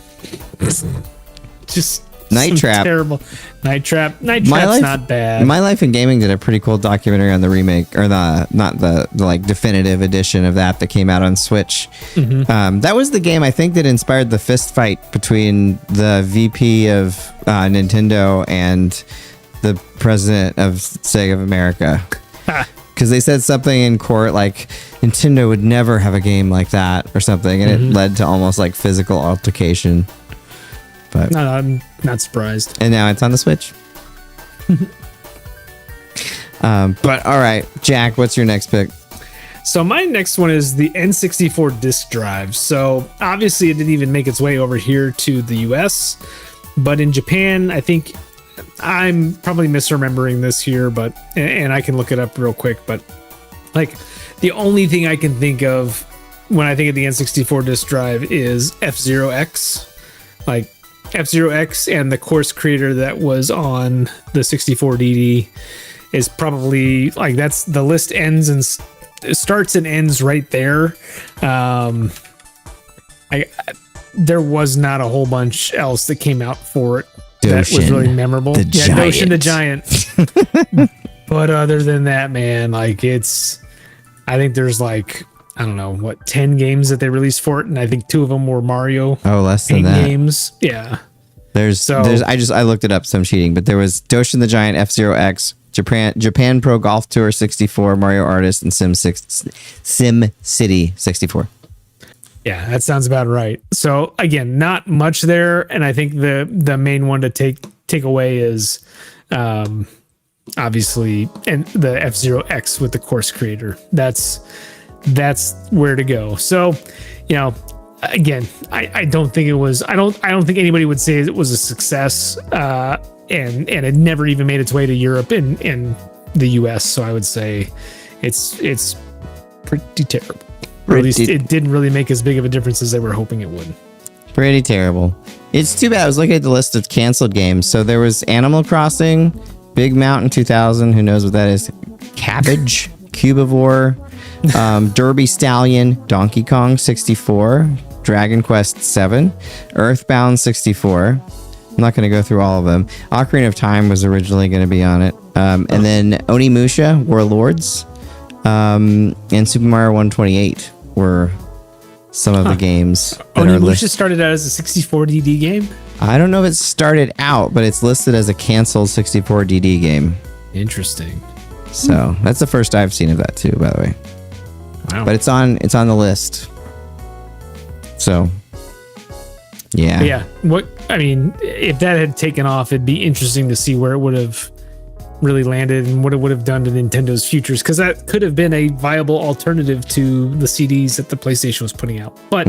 Just Night Trap. Terrible. Night Trap's not bad. My Life in Gaming did a pretty cool documentary on the remake, or not the like definitive edition of that came out on Switch. That was the game I think that inspired the fist fight between the VP of Nintendo and the president of Sega of America. Because they said something in court like Nintendo would never have a game like that or something, and it led to almost like physical altercation. But no, I'm not surprised. And now it's on the Switch. But all right, Jack, what's your next pick? So my next one is the N64 disk drive. So obviously it didn't even make its way over here to the US, but in Japan, I think I'm probably misremembering this here, but and I can look it up real quick, but like the only thing I can think of when I think of the N64 disk drive is F-Zero X. Like F-Zero X and the course creator that was on the 64DD is probably like, that's the list ends and starts and ends right there. There was not a whole bunch else that came out for it that was really memorable. Doshin the Giant. But other than that, man, like I think there's like, I don't know, 10 games that they released for it, and I think 2 of them were Mario. Oh, less than that. Games. Yeah. I looked it up, so I'm cheating, but there was Doshin the Giant, F-Zero X, Japan Pro Golf Tour 64, Mario Artist, and Sim City 64. Yeah, that sounds about right. So again, not much there, and I think the main one to take away is obviously and the F-Zero X with the course creator. That's where to go. So, again, I don't think it was. I don't think anybody would say it was a success. And it never even made its way to Europe and the US. So I would say it's pretty terrible. Or at least it didn't really make as big of a difference as they were hoping it would. Pretty terrible. It's too bad. I was looking at the list of canceled games. So there was Animal Crossing, Big Mountain 2000. Who knows what that is? Cabbage, Cubivore, Derby Stallion, Donkey Kong 64, Dragon Quest 7, Earthbound 64. I'm not going to go through all of them. Ocarina of Time was originally going to be on it. And then Onimusha, Warlords, and Super Mario 128 were some of the games. Onimusha started out as a 64 DD game? I don't know if it started out, but it's listed as a canceled 64 DD game. Interesting. So that's the first I've seen of that too, by the way. Wow. But it's on the list. So yeah. But yeah. If that had taken off, it'd be interesting to see where it would have really landed and what it would have done to Nintendo's futures, because that could have been a viable alternative to the CDs that the PlayStation was putting out. But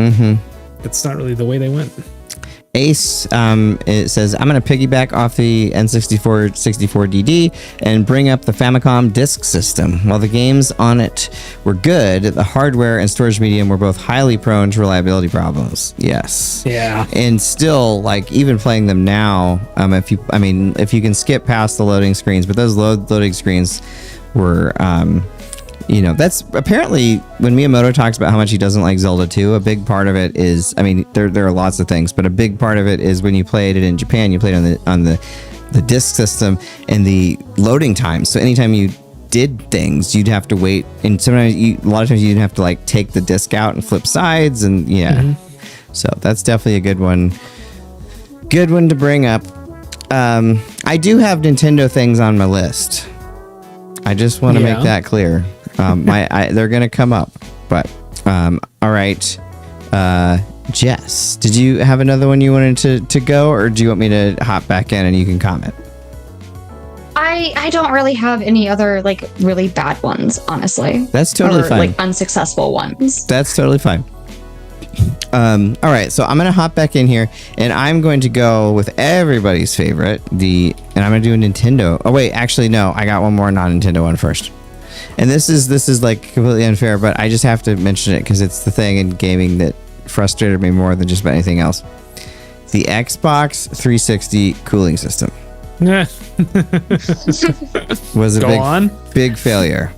that's not really the way they went. Ace, it says, I'm going to piggyback off the N64 64DD and bring up the Famicom disk system. While the games on it were good, the hardware and storage medium were both highly prone to reliability problems. Yes. Yeah. And still, like, even playing them now, if you can skip past the loading screens, but those loading screens were, that's apparently when Miyamoto talks about how much he doesn't like Zelda 2, a big part of it is, there are lots of things, but a big part of it is when you played it in Japan, you played on the disc system and the loading time. So anytime you did things, you'd have to wait, and sometimes a lot of times you'd have to like take the disc out and flip sides, and so that's definitely a good one to bring up. I do have Nintendo things on my list. I just want to make that clear. They're gonna come up, but all right. Jess, did you have another one you wanted to go, or do you want me to hop back in and you can comment? I don't really have any other like really bad ones, honestly. That's totally fine. Like unsuccessful ones. That's totally fine. All right, so I'm gonna hop back in here, and I'm going to go with everybody's favorite, and I'm gonna do a Nintendo. Oh wait, actually no, I got one more non-Nintendo one first. And this is like completely unfair, but I just have to mention it because it's the thing in gaming that frustrated me more than just about anything else. The Xbox 360 cooling system was a big failure.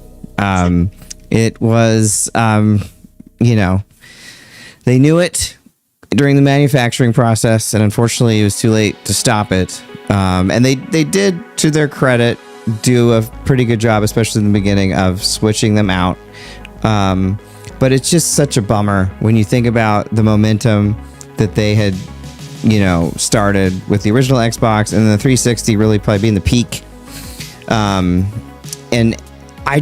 It was, they knew it during the manufacturing process, and unfortunately it was too late to stop it. And they did, to their credit, do a pretty good job, especially in the beginning, of switching them out. But it's just such a bummer when you think about the momentum that they had, started with the original Xbox, and the 360 really probably being the peak. And I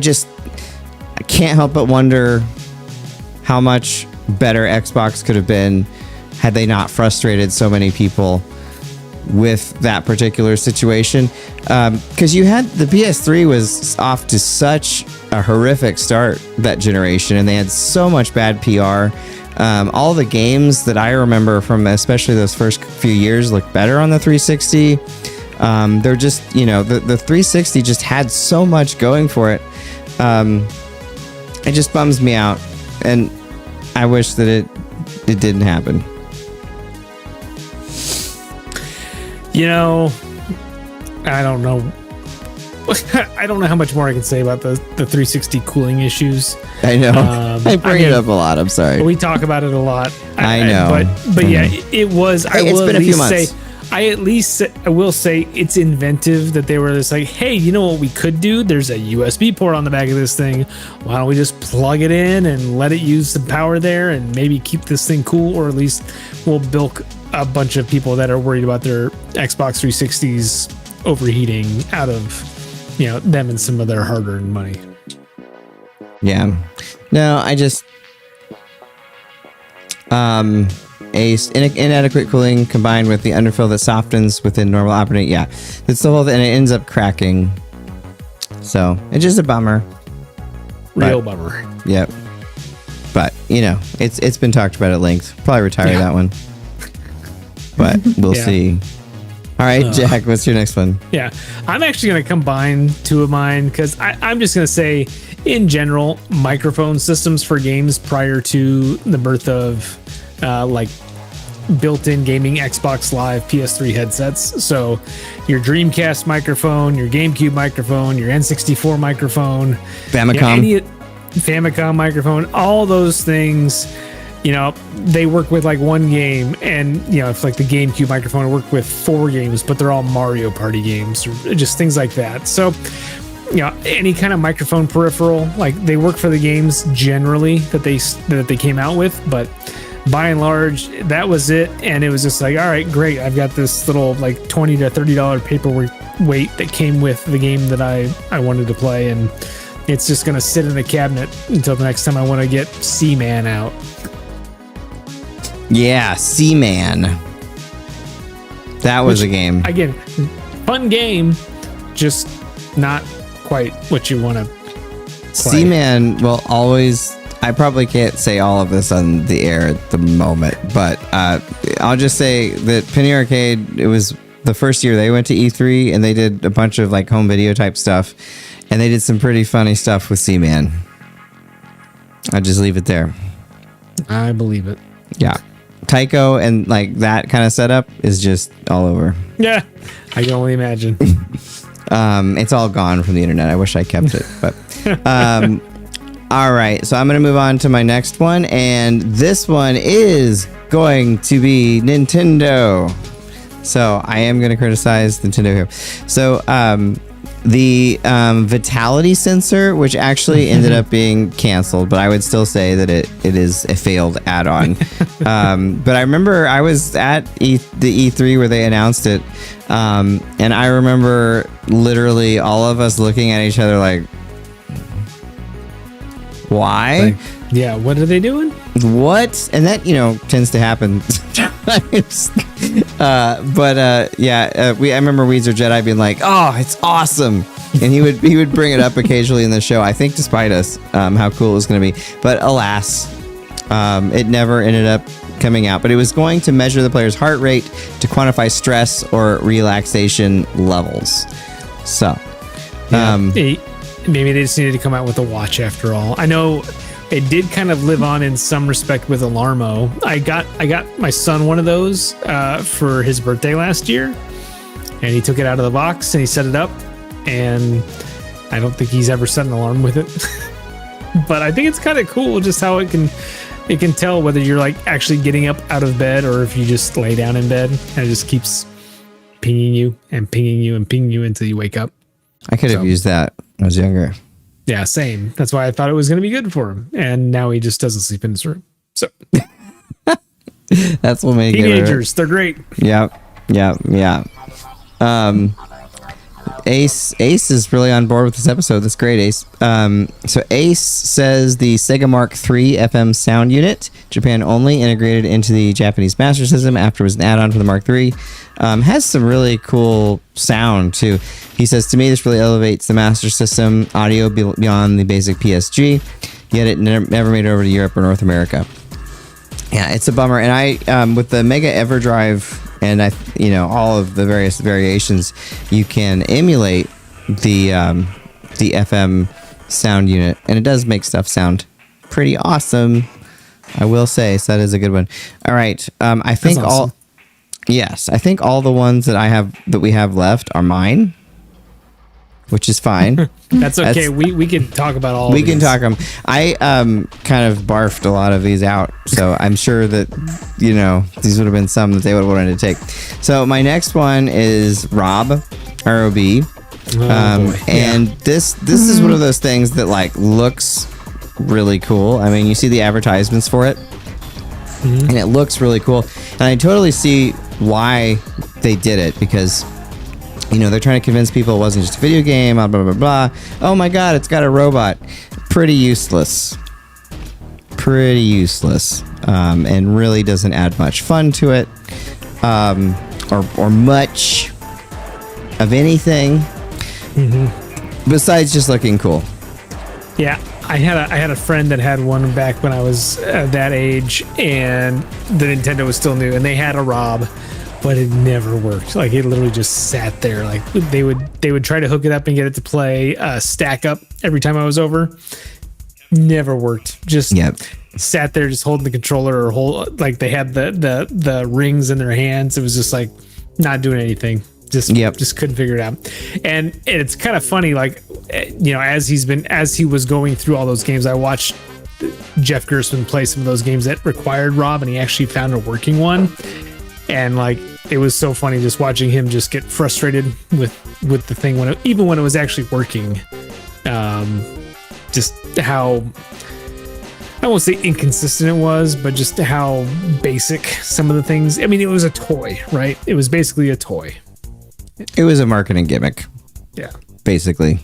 can't help but wonder how much better Xbox could have been had they not frustrated so many people with that particular situation, because you had the PS3 was off to such a horrific start that generation, and they had so much bad PR. All the games that I remember from especially those first few years look better on the 360. They're just, the 360 just had so much going for it. It just bums me out, and I wish that it didn't happen. I don't know. I don't know how much more I can say about the 360 cooling issues. I know. I bring it up a lot. I'm sorry. We talk about it a lot. I know. But yeah, it was. It's been a few months. I will say it's inventive that they were just like, hey, you know what we could do? There's a USB port on the back of this thing. Why don't we just plug it in and let it use some power there and maybe keep this thing cool, or at least we'll bilk a bunch of people that are worried about their Xbox 360s overheating out of them and some of their hard-earned money. Yeah. No, I just inadequate cooling combined with the underfill that softens within normal operating. Yeah, it's the whole thing, and it ends up cracking. So it's just a bummer. Real bummer. Yep. But it's been talked about at length. Probably retire that one. But we'll see. All right, Jack, what's your next one? Yeah, I'm actually going to combine two of mine because I'm just going to say, in general, microphone systems for games prior to the birth of built-in gaming Xbox Live PS3 headsets. So your Dreamcast microphone, your GameCube microphone, your N64 microphone, Famicom. Famicom microphone, all those things, they work with like one game, and if like the GameCube microphone work with 4 games, but they're all Mario Party games, or just things like that. So any kind of microphone peripheral, like they work for the games generally that they came out with, but by and large, that was it. And it was just like, all right, great. I've got this little like $20 to $30 paperweight that came with the game that I wanted to play. And it's just going to sit in the cabinet until the next time I want to get Seaman out. Yeah, Seaman. That was a game. Again, fun game, just not quite what you want to play. Seaman will always... I probably can't say all of this on the air at the moment, but I'll just say that Penny Arcade, it was the first year they went to E3, and they did a bunch of like home video type stuff, and they did some pretty funny stuff with Seaman. I'll just leave it there. I believe it. Yeah. Tycho and like that kind of setup is just all over. Yeah, I can only imagine. It's all gone from the internet. I wish I kept it, but... all right, so I'm going to move on to my next one, and this one is going to be Nintendo. So I am going to criticize Nintendo here. So the Vitality sensor, which actually ended up being canceled, but I would still say that it is a failed add-on. But I remember I was at the E3 where they announced it, and I remember literally all of us looking at each other like, why? Yeah, what are they doing? What? And that, tends to happen sometimes. I remember Weezer Jedi being like, oh, it's awesome. And he would bring it up occasionally in the show, I think despite us, how cool it was going to be. But alas, it never ended up coming out. But it was going to measure the player's heart rate to quantify stress or relaxation levels. So, maybe they just needed to come out with a watch after all. I know it did kind of live on in some respect with Alarmo. I got my son one of those for his birthday last year, and he took it out of the box and he set it up, and I don't think he's ever set an alarm with it. But I think it's kind of cool just how it can tell whether you're like actually getting up out of bed or if you just lay down in bed, and it just keeps pinging you and pinging you and pinging you until you wake up. I could have used that when I was younger. Yeah, same. That's why I thought it was going to be good for him. And now he just doesn't sleep in his room. So that's what made teenagers. They're great. Yeah. Ace is really on board with this episode. That's great, Ace. So Ace says the Sega Mark III FM sound unit, Japan only, integrated into the Japanese Master System after it was an add-on for the Mark III, has some really cool sound too. He says, to me, this really elevates the Master System audio beyond the basic PSG, yet it never made it over to Europe or North America. Yeah, it's a bummer. And I, with the Mega EverDrive and all of the various variations, you can emulate the FM sound unit, and it does make stuff sound pretty awesome, I will say. So that is a good one. All right, I think awesome. I think all the ones that we have left are mine, which is fine. That's okay. We can talk about all. We can talk them. I kind of barfed a lot of these out, so I'm sure that these would have been some that they would have wanted to take. So my next one is R.O.B. R.O.B. And this is one of those things that like looks really cool. I mean, you see the advertisements for it, and it looks really cool. And I totally see why they did it, because they're trying to convince people it wasn't just a video game, blah, blah, blah, blah. Oh my God, it's got a robot. Pretty useless. And really doesn't add much fun to it, or much of anything, besides just looking cool. Yeah, I had a friend that had one back when I was that age, and the Nintendo was still new, and they had a R.O.B., but it never worked. Like, it literally just sat there. Like, they would try to hook it up and get it to play stack up every time I was over, Never worked. Just Yep. sat there just holding the controller or hold like they had the rings in their hands. It was just like not doing anything. Just couldn't figure it out. And it's kind of funny, like, you know, as he was going through all those games, I watched Jeff Gerstmann play some of those games that required R.O.B, and he actually found a working one. And like, it was so funny just watching him just get frustrated with the thing even when it was actually working. Just how, I won't say inconsistent it was, but just how basic some of the things. I mean, it was a toy, right? It was basically a toy. It was a marketing gimmick. Yeah. Basically.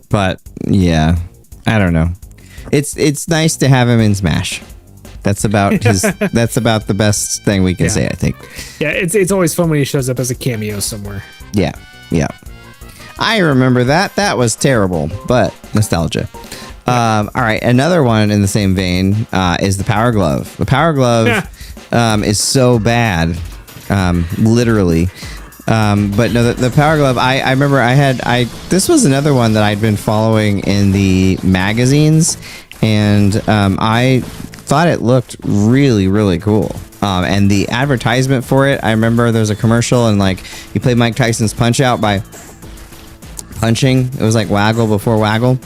But yeah, I don't know. It's nice to have him in Smash. That's about that's about the best thing we can say, I think. Yeah, it's always fun when he shows up as a cameo somewhere. Yeah. I remember that. That was terrible, but nostalgia. All right, another one in the same vein is the Power Glove. The Power Glove is so bad, literally. But no, the Power Glove, I remember this was another one that I'd been following in the magazines, and I thought it looked really, really cool. And the advertisement for it, I remember there was a commercial, and like you play Mike Tyson's Punch Out by punching. It was like Waggle before Waggle.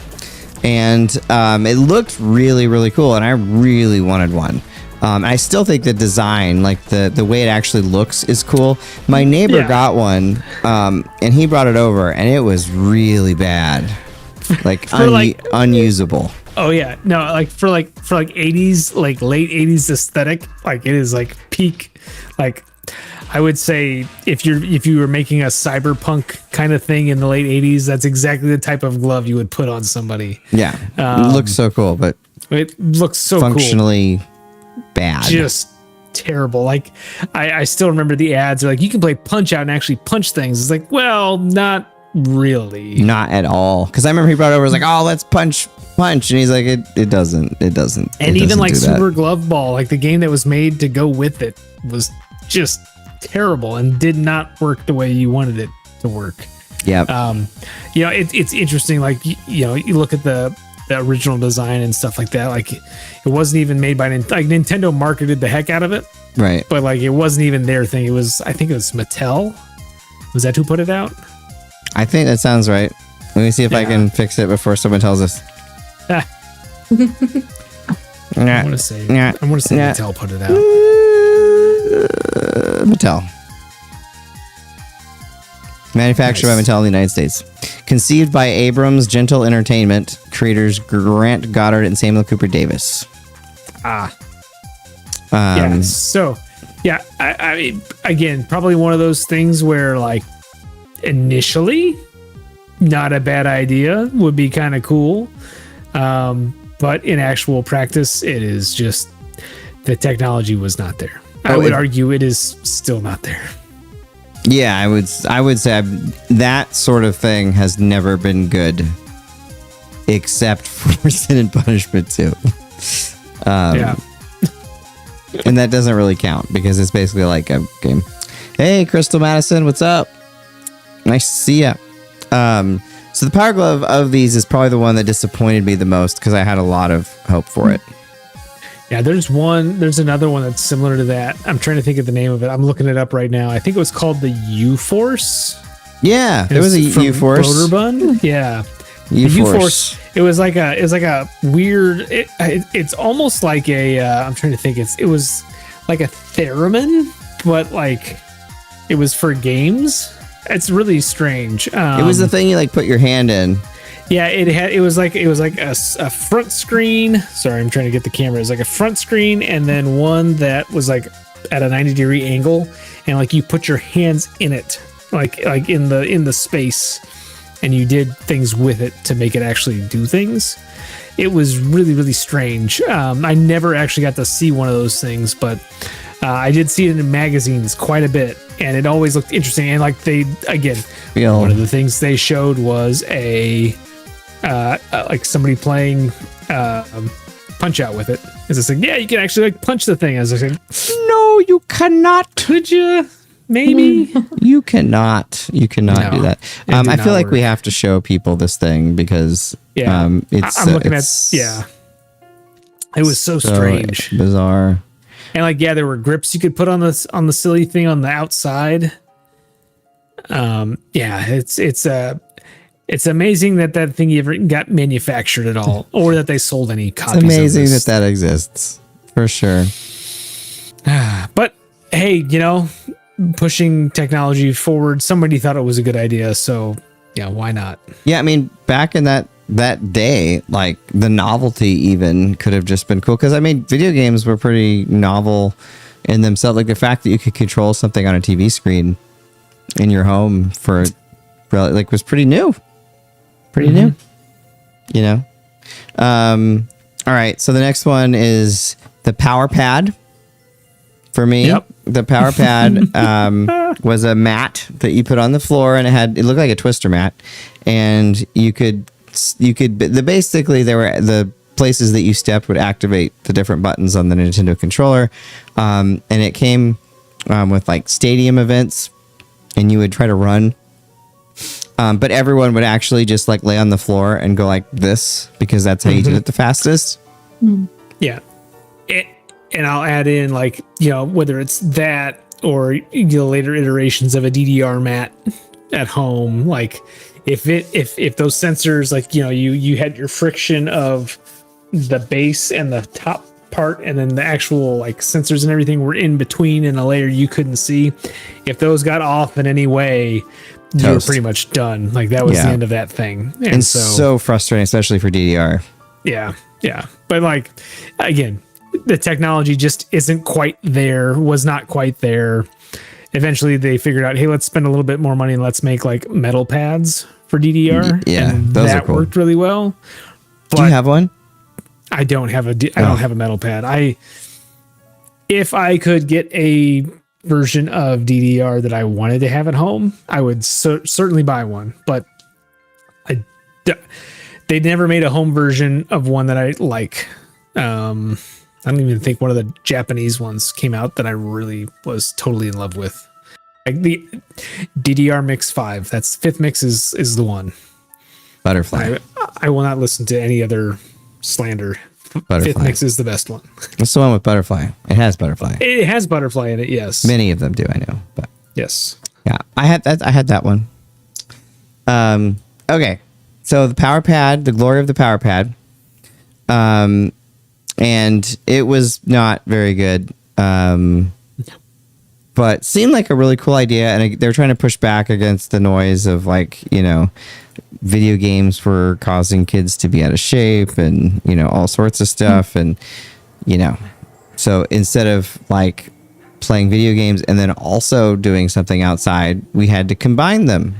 And it looked really, really cool, and I really wanted one. I still think the design, like the way it actually looks, is cool. My neighbor got one, and he brought it over, and it was really bad, like unusable. Oh yeah, no, like for 80s, like late 80s aesthetic, like it is like peak. Like I would say if you were making a cyberpunk kind of thing in the late 80s, that's exactly the type of glove you would put on somebody. Yeah, it looks so cool, but it looks so functionally bad. Just terrible. Like I still remember the ads are like, you can play Punch Out and actually punch things. It's like, well, not really. Not at all. Because I remember he brought it over, was like, oh, let's punch. And he's like, it doesn't. And even like Super Glove Ball, like the game that was made to go with it, was just terrible and did not work the way you wanted it to work. Yeah. You know, it's interesting. Like, you know, you look at the original design and stuff like that. Like, it wasn't even made by Nintendo marketed the heck out of it. Right. But like, it wasn't even their thing. It was, I think it was Mattel. Was that who put it out? I think that sounds right. Let me see if I can fix it before someone tells us. I want to say Mattel put it out. Mattel. Manufactured by Mattel in the United States. Conceived by Abrams Gentle Entertainment. Creators Grant Goddard and Samuel Cooper Davis. So, yeah, I mean, again, probably one of those things where, like, initially, not a bad idea, would be kind of cool. But in actual practice, it is just, the technology was not there. I would argue it is still not there. Yeah, I would say that sort of thing has never been good, except for Sin and Punishment 2. And that doesn't really count because it's basically like a game. Hey, Crystal Madison, what's up? Nice to see ya. So the Power Glove of these is probably the one that disappointed me the most because I had a lot of hope for it. Yeah, there's another one that's similar to that. I'm trying to think of the name of it. I'm looking it up right now. I think it was called the U-Force. Yeah, there was a U-Force. Broderbund? Yeah. U-Force. It was like a weird, it's almost like a, I'm trying to think, it was like a theremin, but like it was for games. It's really strange. It was the thing you like put your hand in. Yeah, it was like a front screen. Sorry, I'm trying to get the camera. It was like a front screen and then one that was like at a 90-degree angle, and like you put your hands in it, like in the space, and you did things with it to make it actually do things. It was really, really strange. I never actually got to see one of those things, but I did see it in magazines quite a bit, and it always looked interesting. And like one of the things they showed was like somebody playing Punch Out with it. It's just like, yeah, you can actually like punch the thing. I was like, no, you cannot. Could you? maybe. You cannot No, do that. it did I feel not like we work. have to show people this thing because it's I'm looking it's it was so strange. bizarre. And like, yeah, there were grips you could put on the silly thing on the outside. It's amazing that thing ever got manufactured at all, or that they sold any copies. It's amazing of this. that exists for sure. But hey, pushing technology forward, somebody thought it was a good idea, so yeah, why not? Yeah, I mean, back in that day, like the novelty even could have just been cool because I mean, video games were pretty novel in themselves. Like the fact that you could control something on a TV screen in your home was pretty new. Pretty new. All right, so the next one is the Power Pad. For me, Yep. the Power Pad was a mat that you put on the floor, and it looked like a twister mat, and you could basically there were the places that you stepped would activate the different buttons on the Nintendo controller, and it came with like stadium events, and you would try to run. But everyone would actually just like lay on the floor and go like this because that's how you did it the fastest. Yeah. And I'll add in like, whether it's that or later iterations of a DDR mat at home, like if those sensors, like, you had your friction of the base and the top part, and then the actual like sensors and everything were in between in a layer you couldn't see. If those got off in any way, you were pretty much done. Like that was the end of that thing. And so frustrating, especially for DDR. Yeah. But like, again, the technology just isn't quite there, was not quite there. Eventually they figured out, hey, let's spend a little bit more money and let's make like metal pads for DDR. Yeah, and those that are cool. worked really well. But Do you have one? I don't have I don't have a metal pad. If I could get a version of DDR that I wanted to have at home, I would certainly buy one. But they never made a home version of one that I like. I don't even think one of the Japanese ones came out that I really was totally in love with. Like the DDR Mix 5. That's fifth mix is the one. Butterfly. I will not listen to any other slander. Butterfly. Fifth mix is the best one. What's the one with Butterfly? It has Butterfly. It has Butterfly in it, yes. Many of them do, I know. But Yes. yeah, I had that one. Okay. So the Power Pad, the glory of the Power Pad. And it was not very good. But seemed like a really cool idea, and they're trying to push back against the noise of like, video games were causing kids to be out of shape and, all sorts of stuff. And, so instead of like playing video games and then also doing something outside, we had to combine them,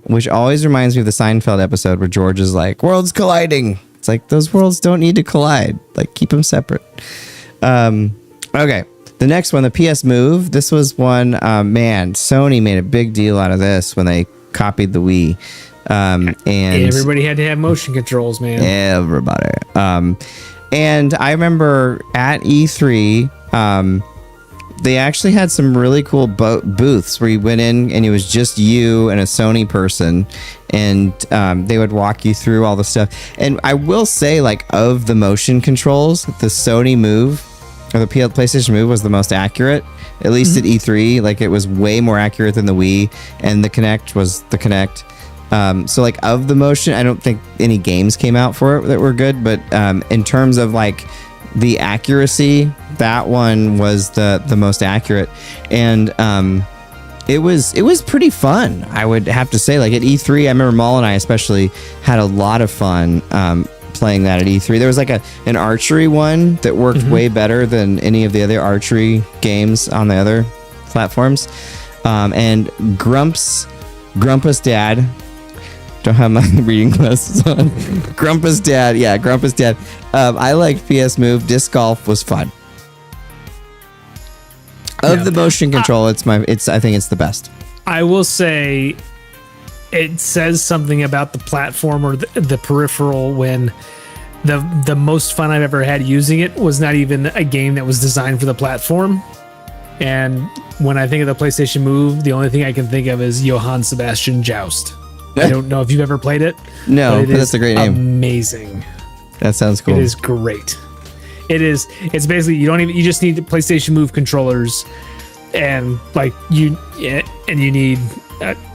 which always reminds me of the Seinfeld episode where George is like, worlds colliding. It's like, those worlds don't need to collide. Like, keep them separate. Okay. The next one, the PS Move. This was one, Sony made a big deal out of this when they copied the Wii. And everybody had to have motion controls, man. Everybody. And I remember at E3, they actually had some really cool booths where you went in and it was just you and a Sony person, and they would walk you through all the stuff. And I will say, like, of the motion controls, the Sony Move or the PlayStation Move was the most accurate, at least at E3. Like, it was way more accurate than the Wii, and the Kinect was the Kinect. So like, of the motion, I don't think any games came out for it that were good, but in terms of like the accuracy, that one was the most accurate. And it was pretty fun, I would have to say. Like at E3, I remember Maul and I especially had a lot of fun playing that at E3. There was like an archery one that worked way better than any of the other archery games on the other platforms. And Grumpus Dad, don't have my reading glasses on. Grumpus Dad. I liked PS Move. Disc Golf was fun. Of the motion control, I think it's the best. I will say it says something about the platform or the peripheral when the most fun I've ever had using it was not even a game that was designed for the platform. And when I think of the PlayStation Move, the only thing I can think of is Johann Sebastian Joust. I don't know if you've ever played it. No, but that's a great name. Amazing. That sounds cool. It is great. It is. It's basically you just need the PlayStation Move controllers, and you need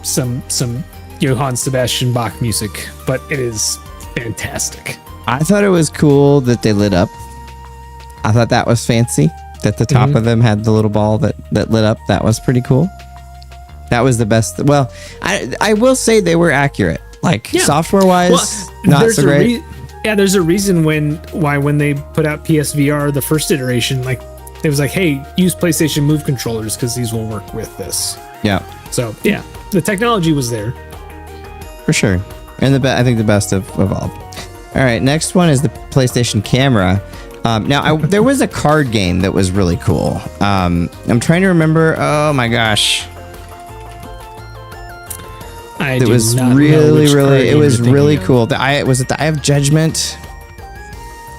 some Johann Sebastian Bach music, but it is fantastic. I thought it was cool that they lit up. I thought that was fancy. That the top of them had the little ball that lit up. That was pretty cool. That was the best. Well, I will say they were accurate. Software wise, not so great. There's a reason why when they put out PSVR the first iteration, it was hey, use PlayStation Move controllers because these will work with this. Yeah. So yeah, the technology was there for sure, and I think the best of all. All right, next one is the PlayStation camera. Now, there was a card game that was really cool. I'm trying to remember. Oh my gosh. It was really cool. Was it the Eye of Judgment?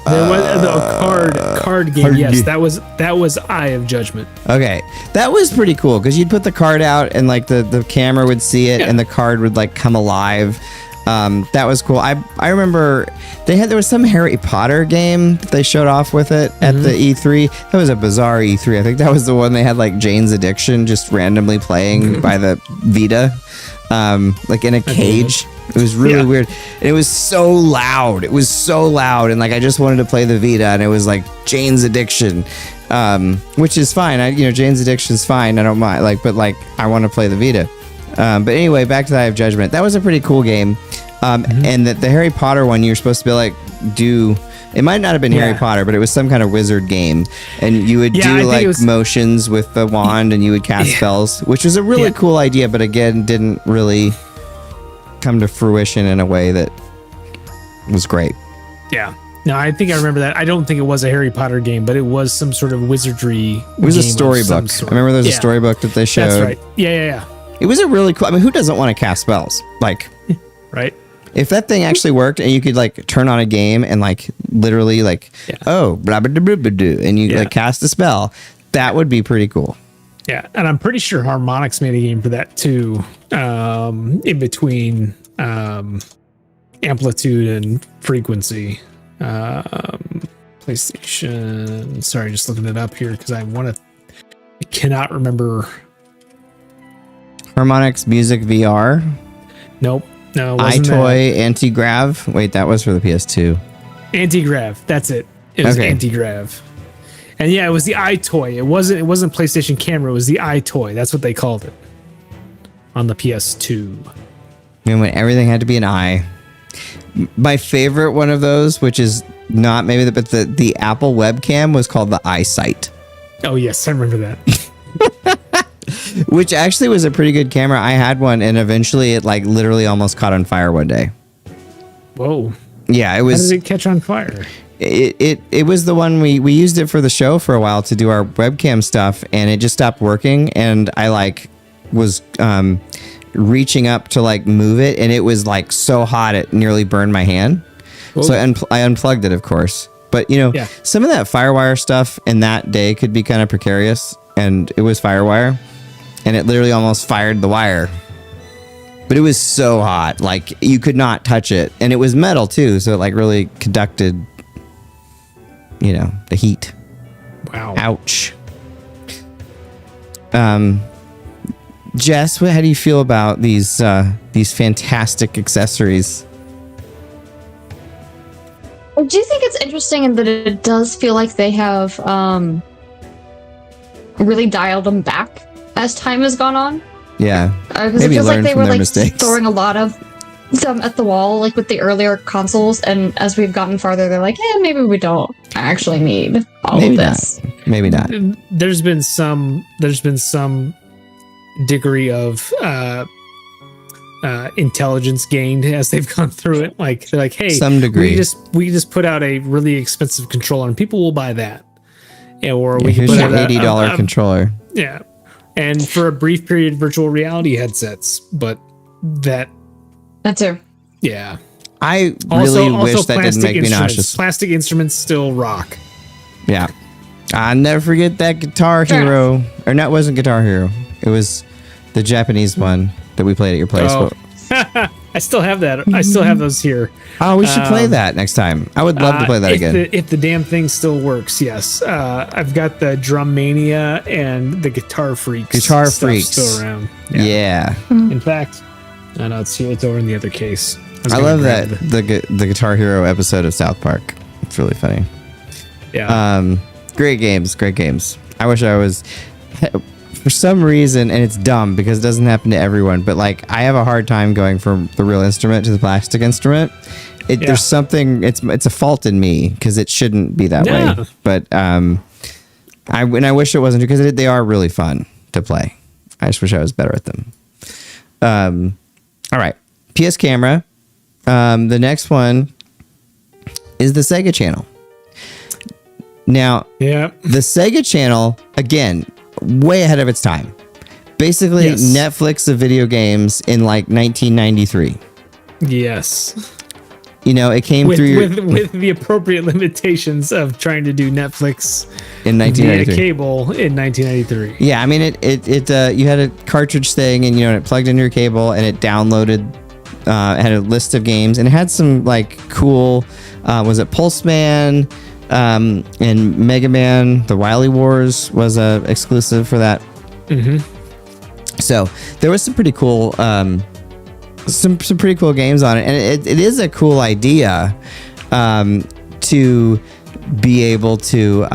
There was the card game. Yes, that was Eye of Judgment. Okay, that was pretty cool because you'd put the card out and the camera would see it and the card would come alive. That was cool. I remember there was some Harry Potter game that they showed off with it at the E3. That was a bizarre E3. I think that was the one they had Jane's Addiction just randomly playing by the Vita, in a cage. It was really weird. And it was so loud. And I just wanted to play the Vita, and it was Jane's Addiction, which is fine. Jane's Addiction is fine. I don't mind. But I want to play the Vita. But anyway, back to the Eye of Judgment. That was a pretty cool game. And the Harry Potter one, you're supposed to be it might not have been Harry Potter, but it was some kind of wizard game. And you would do motions with the wand and you would cast spells, which was a really cool idea, but again, didn't really come to fruition in a way that was great. Yeah. No, I think I remember that. I don't think it was a Harry Potter game, but it was some sort of wizardry. It was a storybook. I remember there was a storybook that they showed. That's right. Yeah. It was a really cool. Who doesn't want to cast spells? Right. If that thing actually worked and you could turn on a game and literally oh blah blah blah blah blah, and you cast a spell, that would be pretty cool. Yeah, and I'm pretty sure Harmonix made a game for that too. In between amplitude and frequency. PlayStation. Sorry, just looking it up here because I cannot remember. Harmonix Music VR. Nope. No, it wasn't EyeToy Anti-Grav. Wait, that was for the PS2. Anti-Grav. That's it. It was Anti-Grav. And yeah, it was the EyeToy. It wasn't PlayStation Camera. It was the EyeToy. That's what they called it on the PS2. When everything had to be an eye. My favorite one of those, which is not maybe but the Apple webcam was called the EyeSight. Oh yes, I remember that. Which actually was a pretty good camera. I had one, and eventually it literally almost caught on fire one day. Whoa. Yeah, it was. How did it catch on fire? It was the one we used it for the show for a while to do our webcam stuff, and it just stopped working. And I was reaching up to move it, and it was so hot it nearly burned my hand. Whoa. So I unplugged it, of course. But some of that FireWire stuff in that day could be kind of precarious, and it was FireWire. And it literally almost fired the wire. But it was so hot. You could not touch it. And it was metal, too. So it, really conducted, the heat. Wow. Ouch. Jess, how do you feel about these fantastic accessories? I do think it's interesting in that it does feel like they have really dialed them back as time has gone on. Yeah. Because it feels like they were throwing a lot of them at the wall, with the earlier consoles, and as we've gotten farther, they're maybe we don't actually need all of this. Maybe not. There's been some degree of intelligence gained as they've gone through it. They're hey, some degree. We just put out a really expensive controller and people will buy that. Or we can here's put your out $80 controller. Yeah. And for a brief period, virtual reality headsets, but that too. Yeah. I really wish that didn't make me nauseous. Plastic instruments still rock. Yeah. I'll never forget that Guitar Hero. Or no, it wasn't Guitar Hero. It was the Japanese one that we played at your place. Oh. I still have that. I still have those here. Oh, we should play that next time. I would love to play that again. If the damn thing still works, yes. I've got the Drum Mania and the Guitar Freaks. Still around. Yeah. In fact, I know it's here. It's over in the other case. I love that the Guitar Hero episode of South Park. It's really funny. Yeah. Great games. I wish I was. For some reason, and it's dumb because it doesn't happen to everyone, but like I have a hard time going from the real instrument to the plastic instrument. There's something. It's a fault in me because it shouldn't be that way. But I wish it wasn't because they are really fun to play. I just wish I was better at them. All right, PS Camera. The next one is the Sega Channel. Now, the Sega Channel again. Way ahead of its time. Basically, Netflix of video games in like 1993. Yes. You know, it came through with the appropriate limitations of trying to do Netflix in 1993 via cable in 1993. Yeah, I mean it you had a cartridge thing, and it plugged into your cable, and it downloaded. It had a list of games, and it had some like cool. Was it Pulseman? And Mega Man, the Wily Wars was a exclusive for that. Mm-hmm. So there was some pretty cool, some pretty cool games on it, and it is a cool idea to be able to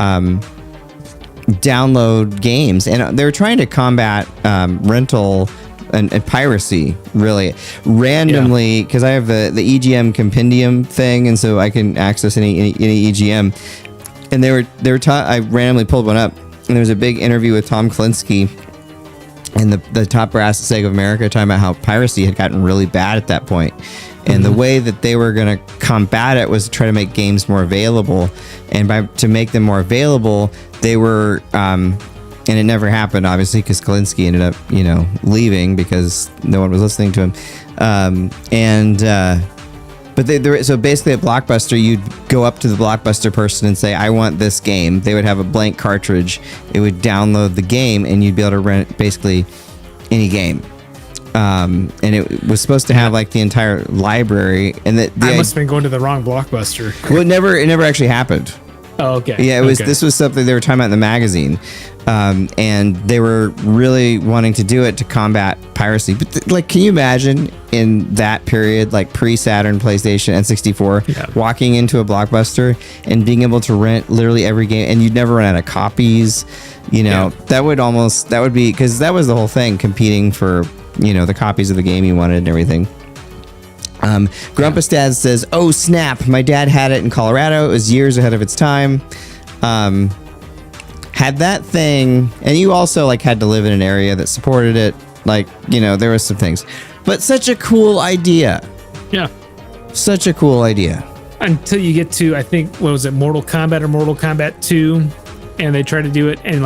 download games, and they're trying to combat rental. And piracy, really randomly, because I have the EGM compendium thing, and so I can access any EGM. And they were I randomly pulled one up, and there was a big interview with Tom Kalinske and the top brass at Sega of America talking about how piracy had gotten really bad at that point. And the way that they were going to combat it was to try to make games more available, and to make them more available, they were. And it never happened, obviously, because Kalinske ended up, leaving because no one was listening to him. But so basically at Blockbuster, you'd go up to the Blockbuster person and say, I want this game. They would have a blank cartridge. It would download the game, and you'd be able to rent basically any game. And it was supposed to have like the entire library. And I must have been going to the wrong Blockbuster. Well, it never actually happened. Oh, okay. Yeah, this was something they were talking about in the magazine. And they were really wanting to do it to combat piracy. But can you imagine in that period, like pre-Saturn, PlayStation, N64, walking into a Blockbuster and being able to rent literally every game, and you'd never run out of copies? That would be, because that was the whole thing, competing for, the copies of the game you wanted and everything. Grumpus Dad says, oh snap, my dad had it in Colorado. It was years ahead of its time. Had that thing, and you also had to live in an area that supported it. There was some things, but such a cool idea. Yeah. Such a cool idea. Until you get to, I think, what was it, Mortal Kombat or Mortal Kombat 2, and they tried to do it, and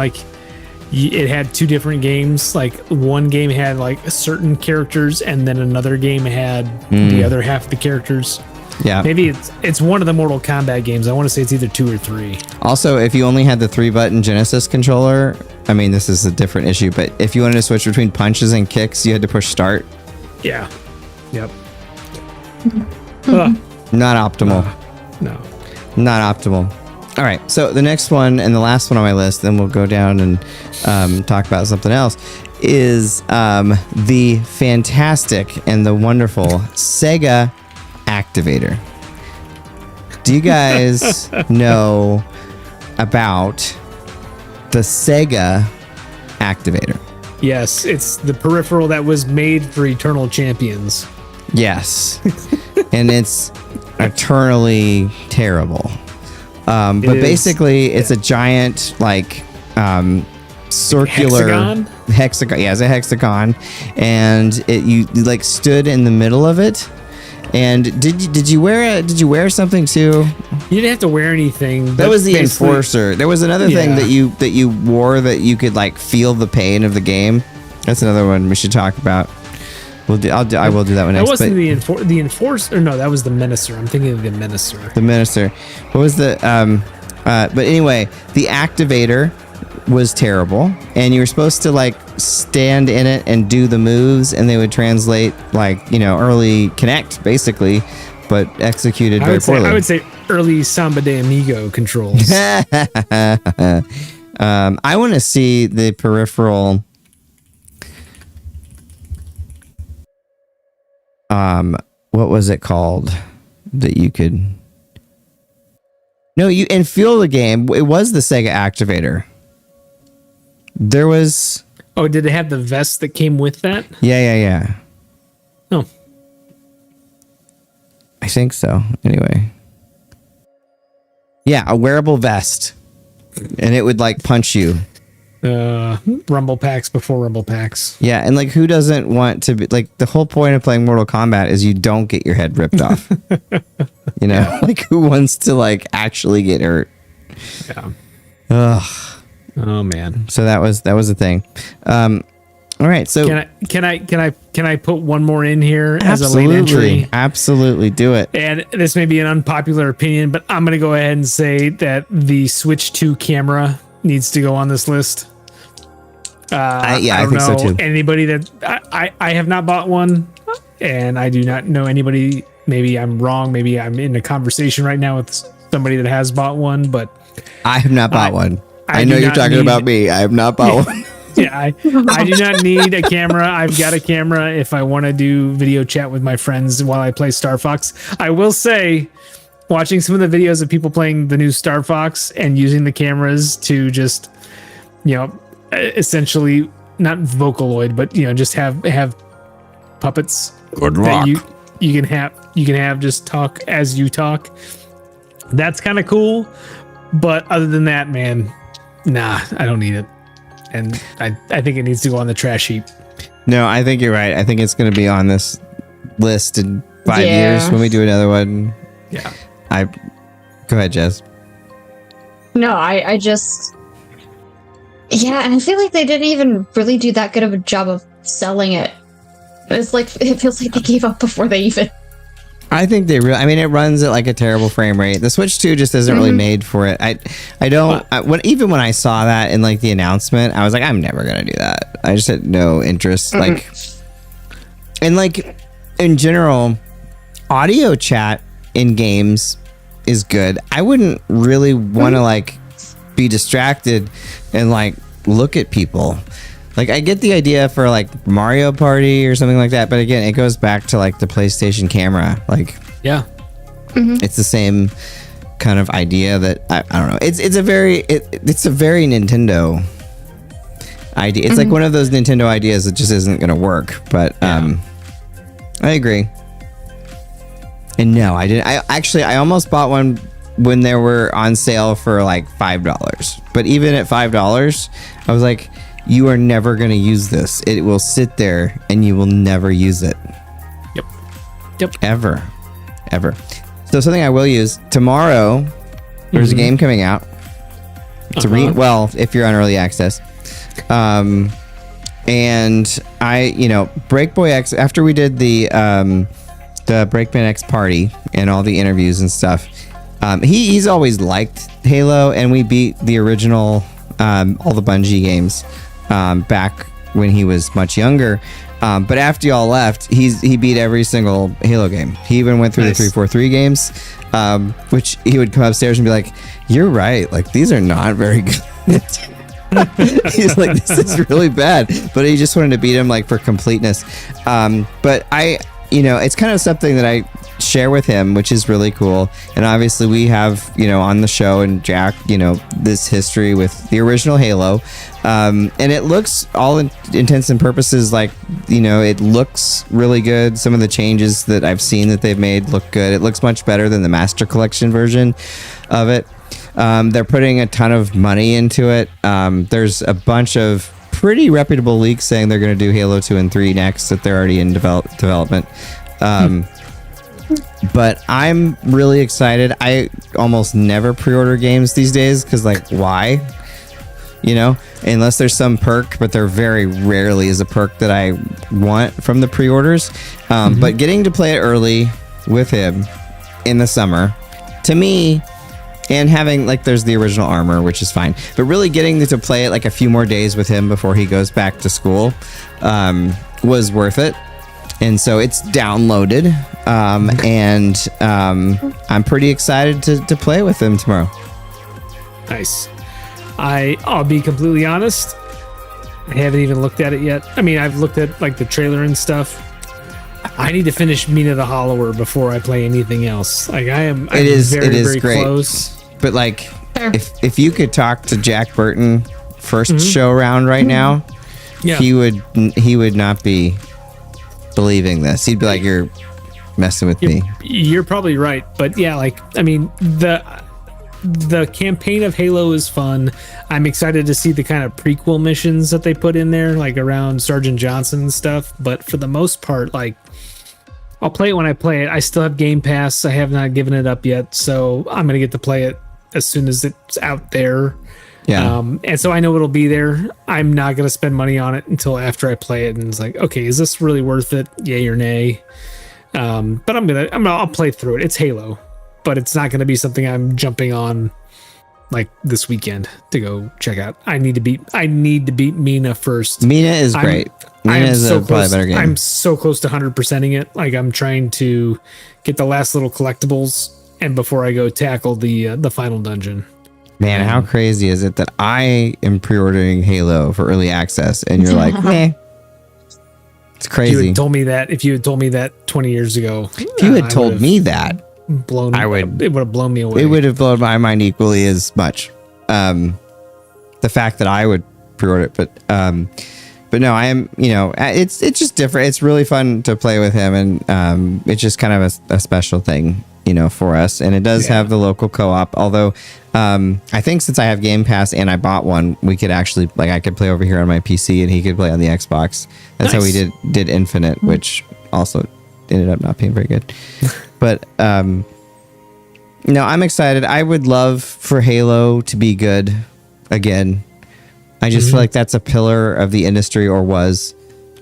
it had two different games. One game had certain characters, and then another game had the other half of the characters. Yeah. Maybe it's one of the Mortal Kombat games. I want to say it's either 2 or 3. Also, if you only had the 3-button Genesis controller, I mean, this is a different issue, but if you wanted to switch between punches and kicks, you had to push start. Yeah. Yep. Not optimal. No. Not optimal. All right, so the next one and the last one on my list, then we'll go down and talk about something else, is the fantastic and the wonderful Sega Activator. Do you guys know about the Sega Activator? Yes, it's the peripheral that was made for Eternal Champions. Yes. And it's eternally terrible. But basically, it's a giant, circular hexagon. Yeah, it's a hexagon, and you stood in the middle of it. And did you wear something too? You didn't have to wear anything. That was the enforcer. There was another thing that you wore that you could feel the pain of the game. That's another one we should talk about. I will do that one next. That wasn't the enforcer. No, that was the Menacer. I'm thinking of the Menacer. The Menacer. What was the But anyway, the Activator was terrible, and you were supposed to like stand in it and do the moves, and they would translate like early Kinect basically, but executed very poorly. I would say early Samba de Amigo controls. I want to see the peripheral. What was it called that you could? No, in Feel the Game, it was the Sega Activator. There was. Oh, did it have the vest that came with that? Yeah. Oh. I think so. Anyway. Yeah, a wearable vest. And it would like punch you. Rumble packs before Rumble packs. Yeah, and like who doesn't want to be like the whole point of playing Mortal Kombat is you don't get your head ripped off. Like who wants to like actually get hurt? Yeah. Ugh. Oh man. So that was the thing. All right, so can I put one more in here as a late entry? Absolutely, do it. And this may be an unpopular opinion, but I'm going to go ahead and say that the Switch 2 camera needs to go on this list. I think so too. Anybody that I have not bought one, and I do not know anybody. Maybe I'm wrong. Maybe I'm in a conversation right now with somebody that has bought one, but I have not bought one. I know you're talking about me. I have not bought one. Yeah, I do not need a camera. I've got a camera if I want to do video chat with my friends while I play Star Fox. I will say, watching some of the videos of people playing the new Star Fox and using the cameras to just, essentially not Vocaloid, but just have puppets. Good luck. You can have just talk as you talk. That's kind of cool, but other than that, man, nah, I don't need it. And I think it needs to go on the trash heap. No, I think you're right. I think it's going to be on this list in 5 years when we do another one. Yeah. Go ahead, Jess. No, I just... Yeah, and I feel like they didn't even really do that good of a job of selling it. It's like, it feels like they gave up before they even... I think they really... I mean, it runs at like a terrible frame rate. The Switch 2 just isn't really made for it. Even when I saw that in like the announcement, I was like, I'm never going to do that. I just had no interest. Like, and like in general, audio chat in games is good. I wouldn't really want to like be distracted and like look at people. Like, I get the idea for like Mario Party or something like that, but again, it goes back to like the PlayStation camera. Like, yeah, it's the same kind of idea that I don't know. It's a very Nintendo idea. It's like one of those Nintendo ideas that just isn't going to work. But I agree. And no, I didn't. I almost bought one when they were on sale for like $5. But even at $5, I was like, you are never going to use this. It will sit there and you will never use it. Yep. Ever. So something I will use tomorrow, there's a game coming out. It's well, if you're on early access. And Breakboy X, after we did the Breakman X party and all the interviews and stuff, he's always liked Halo, and we beat the original, all the Bungie games back when he was much younger. But after y'all left, he beat every single Halo game. He even went through the 343 games, which he would come upstairs and be like, "You're right. Like, these are not very good." He's like, "This is really bad," but he just wanted to beat him like for completeness. But it's kind of something that I share with him, which is really cool. And obviously we have, on the show and Jack, this history with the original Halo. And it looks, all intents and purposes, like, it looks really good. Some of the changes that I've seen that they've made look good. It looks much better than the Master Collection version of it. They're putting a ton of money into it. There's a bunch of pretty reputable leaks saying they're going to do Halo 2 and 3 next, that they're already in development. But I'm really excited. I almost never pre-order games these days because, like, why? Unless there's some perk, but there very rarely is a perk that I want from the pre-orders. But getting to play it early with him in the summer, to me, And having like there's the original armor, which is fine, but really getting to play it like a few more days with him before he goes back to school was worth it. And so it's downloaded, and I'm pretty excited to play with him tomorrow. Nice. I'll be completely honest. I haven't even looked at it yet. I mean, I've looked at like the trailer and stuff. I need to finish Mina the Hollower before I play anything else. Like I'm very great. Close. But like, if you could talk to Jack Burton first show round right now, he would not be believing this. He'd be like, "You're messing with me." You're probably right, but yeah, like I mean, the campaign of Halo is fun. I'm excited to see the kind of prequel missions that they put in there, like around Sergeant Johnson and stuff. But for the most part, like I'll play it when I play it. I still have Game Pass. I have not given it up yet, so I'm gonna get to play it as soon as it's out there. Yeah. And so I know it'll be there. I'm not gonna spend money on it until after I play it, and it's like, okay, is this really worth it? Yay or nay? But I'll play through it. It's Halo, but it's not gonna be something I'm jumping on like this weekend to go check out. I need to beat Mina first. Mina is great. Mina is probably a better game. I'm so close to 100%ing it. Like I'm trying to get the last little collectibles, and before I go tackle the final dungeon. Man, how crazy is it that I am pre-ordering Halo for early access, and you're like, meh. It's crazy. If you had told me that 20 years ago. If you had told me that, it would have blown me away. It would have blown my mind equally as much. The fact that I would pre-order it, but no, I am. You know, it's just different. It's really fun to play with him, and it's just kind of a special thing, you know, for us. And it does have the local co-op. Although, I think since I have Game Pass and I bought one, we could actually I could play over here on my PC and he could play on the Xbox. That's how we did Infinite, which also ended up not being very good. But no, I'm excited. I would love for Halo to be good again. I just feel like that's a pillar of the industry, or was.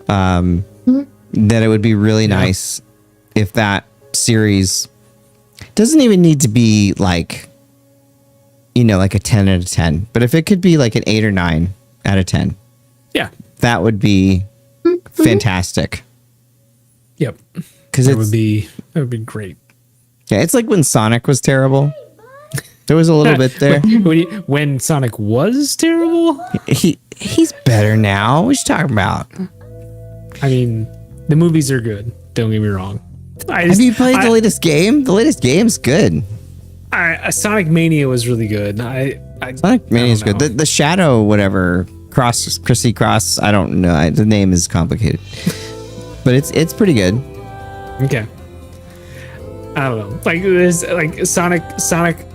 That it would be really nice if that series doesn't even need to be like, you know, like a 10 out of 10. But if it could be like an 8 or 9 out of 10, that would be fantastic. Yep, because that would be great. Yeah, it's like when Sonic was terrible. There was a little bit there. When Sonic was terrible? He's better now. What you talking about? I mean, the movies are good. Don't get me wrong. Have you played the latest game? The latest game's good. Sonic Mania was really good. Sonic Mania is good. The Shadow, whatever, Chrissy Cross. I don't know. The name is complicated, but it's pretty good. Okay. I don't know. Like there's like Sonic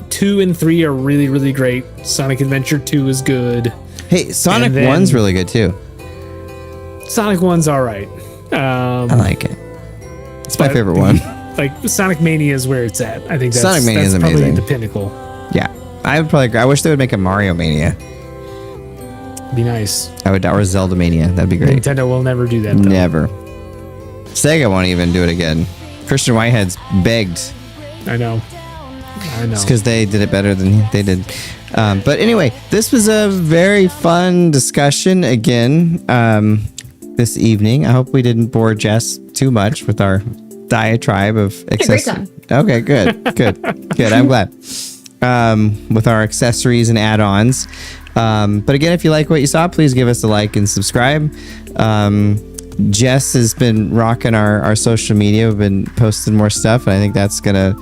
2 and 3 are really, really great. Sonic Adventure 2 is good. Hey, Sonic 1's really good too. Sonic 1's all right. I like it. It's my favorite one. Like Sonic Mania is where it's at. I think Sonic Mania is probably amazing. The pinnacle. Yeah, I would probably agree. I wish they would make a Mario Mania. Be nice. Or Zelda Mania. That'd be great. Nintendo will never do that. Never. Sega won't even do it again. Christian Whitehead's begged. I know. It's because they did it better than they did. But anyway, this was a very fun discussion again this evening. I hope we didn't bore Jess too much with our diatribe of accessories. Okay, good. Good. I'm glad. With our accessories and add-ons. But again, if you like what you saw, please give us a like and subscribe. Jess has been rocking our social media. We've been posting more stuff, and I think that's gonna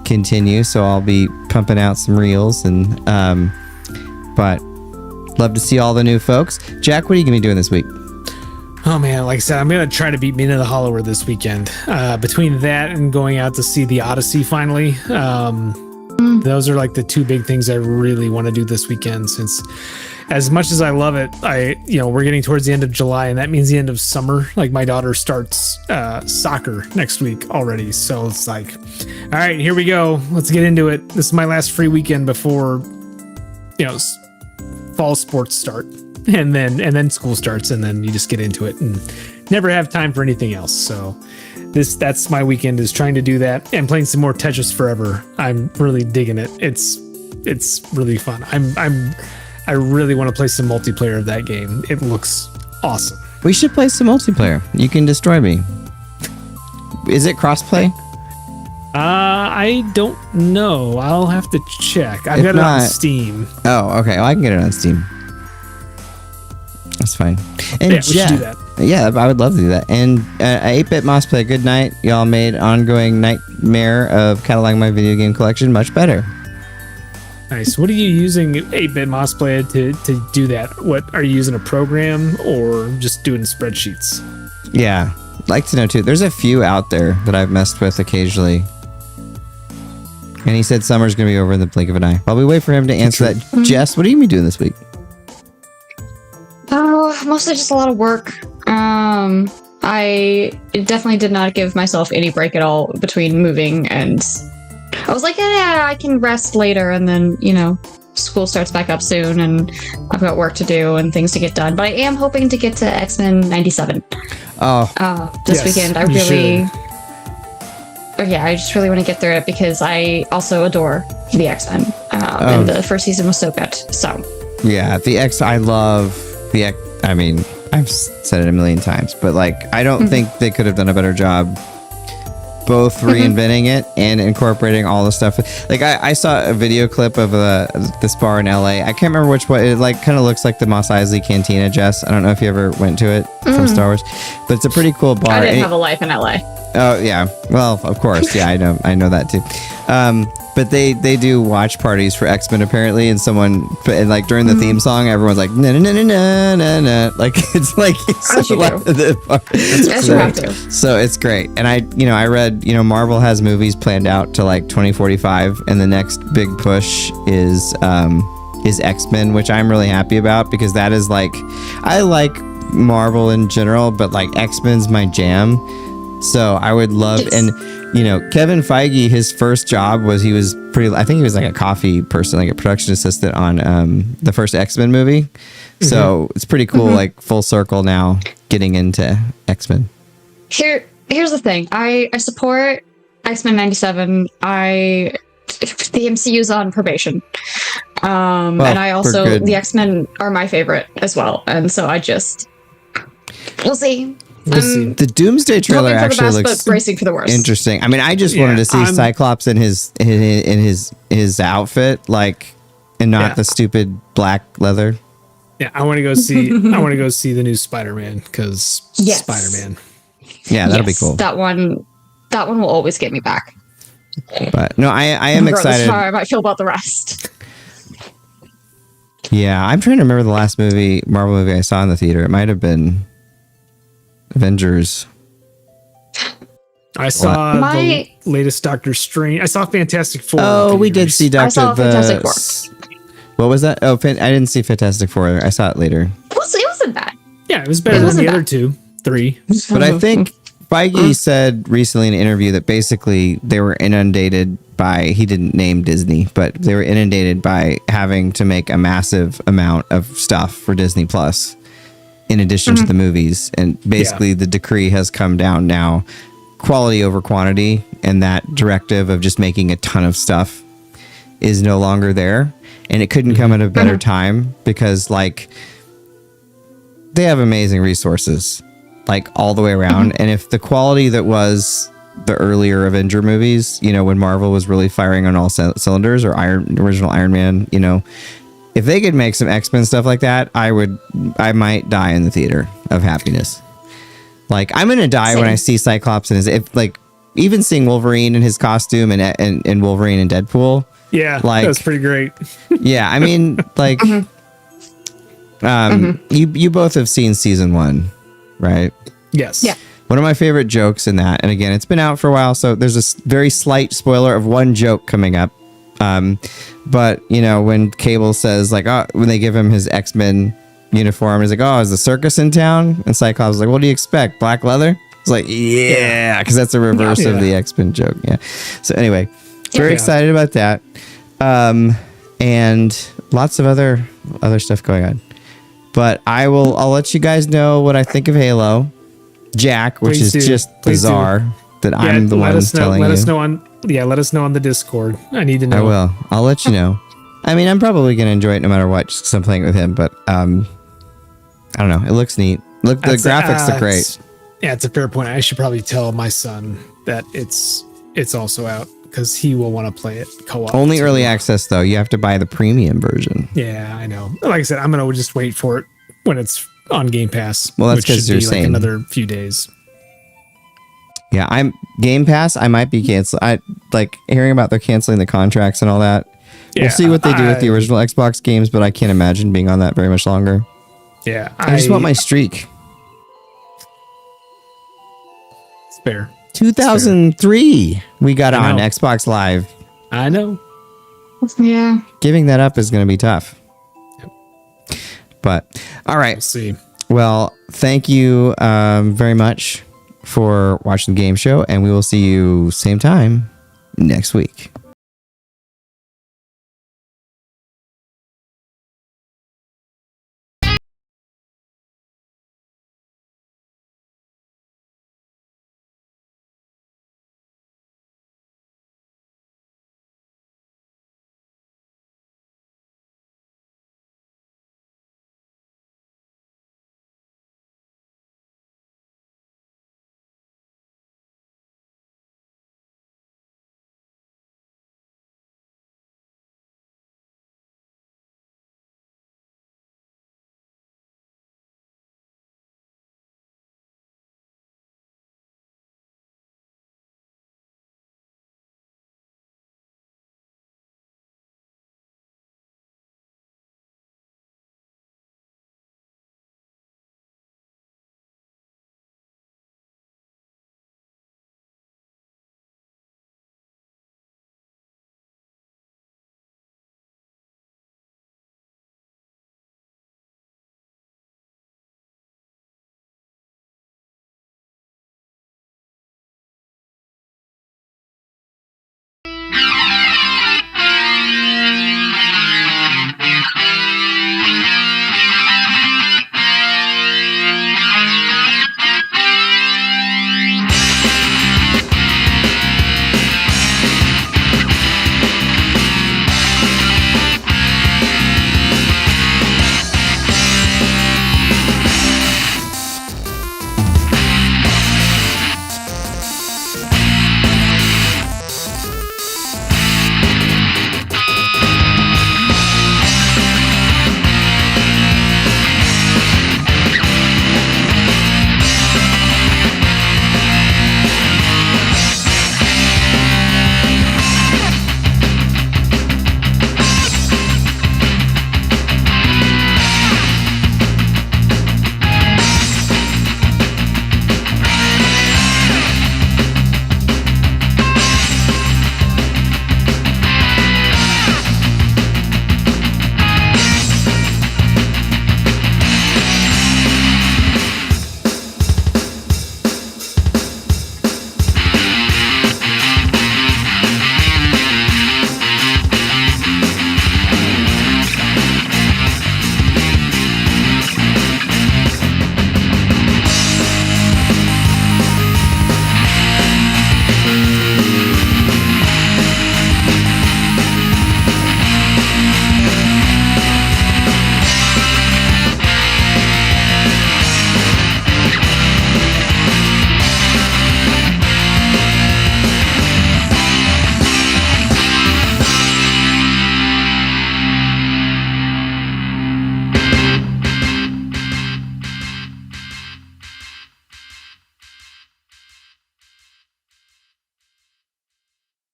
continue. So I'll be pumping out some reels, and but love to see all the new folks. Jack, what are you gonna be doing this week? Oh man, like I said, I'm gonna try to beat Mina the Hollower this weekend. Between that and going out to see the Odyssey finally, those are like the two big things I really want to do this weekend. Since, as much as I love it, we're getting towards the end of July, and that means the end of summer. Like my daughter starts soccer next week already, so it's like, all right, here we go. Let's get into it. This is my last free weekend before, fall sports start, and then school starts, and then you just get into it and never have time for anything else. So that's my weekend, is trying to do that and playing some more Tetris Forever. I'm really digging it. It's it's really fun. I really want to play some multiplayer of that game. It looks awesome. We should play some multiplayer. You can destroy me. Is it crossplay? I don't know. I'll have to check. I've If got it not- on Steam. Oh, okay. Well, I can get it on Steam. That's fine. And Yeah, we should do that. Yeah, I would love to do that. And 8-Bit Moss Play, good night. Y'all made ongoing nightmare of cataloging my video game collection much better. Nice. What are you using 8-Bit Moss Play to do that? What are you using, a program or just doing spreadsheets? Yeah, like to know too. There's a few out there that I've messed with occasionally. And he said summer's going to be over in the blink of an eye. While we wait for him to answer that, Jess, what are you doing this week? Oh, mostly just a lot of work. I definitely did not give myself any break at all between moving, and I was like, yeah, I can rest later, and then, school starts back up soon, and I've got work to do and things to get done. But I am hoping to get to X-Men 97 this weekend. I just really want to get through it because I also adore the X-Men. And the first season was so good. So yeah, I love the X. I mean, I've said it a million times, but like, I don't think they could have done a better job both reinventing it and incorporating all the stuff. Like I saw a video clip of this bar in LA. I can't remember which one. It like kind of looks like the Mos Eisley Cantina, Jess. I don't know if you ever went to it from Star Wars, but it's a pretty cool bar. I didn't have a life in LA. Oh yeah, well of course, yeah, I know that too. But they do watch parties for X-Men apparently, and like during the theme song, everyone's like na na na na na na, like it's like As you do. Yes, you have to. So it's great, and I read Marvel has movies planned out to like 2045, and the next big push is X-Men, which I'm really happy about because that is like, I like Marvel in general, but like X-Men's my jam. So I would love, and Kevin Feige, his first job was I think he was like a coffee person, like a production assistant on the first X-Men movie. So it's pretty cool, like full circle now getting into X-Men. Here's the thing. I support X-Men 97. The MCU's on probation. And I also, the X-Men are my favorite as well. And so we'll see. The Doomsday trailer actually looks bracing for the worst. Interesting. I mean, I just wanted to see Cyclops in his outfit, like, and not the stupid black leather. Yeah, I want to go see. I want to go see the new Spider-Man because Spider-Man. Yeah, that'll be cool. That one will always get me back. But no, I am excited. How I might feel about the rest. Yeah, I'm trying to remember the last Marvel movie I saw in the theater. It might have been Avengers. I saw the latest Doctor Strange. I saw Fantastic Four. Oh, we did see Fantastic Four. What was that? Oh, I didn't see Fantastic Four. I saw it later. It wasn't bad. Yeah, it was better than the other 3. But I think Feige said recently in an interview that basically they were inundated by, he didn't name Disney, but they were inundated by having to make a massive amount of stuff for Disney Plus in addition to the movies. And basically the decree has come down now, quality over quantity, and that directive of just making a ton of stuff is no longer there. And it couldn't come at a better time because like they have amazing resources like all the way around. And if the quality that was the earlier Avenger movies, when Marvel was really firing on all cylinders, or original Iron Man, if they could make some X-Men stuff like that, I might die in the theater of happiness. Like I'm going to die when I see Cyclops and even seeing Wolverine in his costume and Wolverine and Deadpool. Yeah, like that's pretty great. Yeah, I mean, like, you both have seen season 1, right? Yes. Yeah. One of my favorite jokes in that, and again, it's been out for a while, so there's a very slight spoiler of one joke coming up. But when Cable says like, oh, when they give him his X-Men uniform, he's like, oh, is the circus in town? And Cyclops is like, what do you expect? Black leather? It's like, yeah, because that's a reverse of the X-Men joke. Yeah. So anyway, very excited about that. And lots of other stuff going on. But I'll let you guys know what I think of Halo, Jack, which is just bizarre that I'm the one telling you. Let us know on the Discord. I need to know. I will. I'll let you know. I mean, I'm probably gonna enjoy it no matter what, just because I'm playing it with him. But I don't know. It looks neat. Look, the graphics look great. Yeah, it's a fair point. I should probably tell my son that it's also out because he will want to play it co-op. Only early access though. You have to buy the premium version. Yeah, I know. Like I said, I'm gonna just wait for it when it's on Game Pass. Well, that's which because should you're be saying another few days. Yeah, I'm Game Pass. I might be canceled. I like hearing about they're canceling the contracts and all that. We'll see what they do with the original Xbox games, but I can't imagine being on that very much longer. Yeah, I just want my streak. It's fair. 2003, we got on Xbox Live. I know. Yeah. Giving that up is going to be tough. Yep. But all right. We'll see. Well, thank you very much for watching the game show, and we will see you same time next week.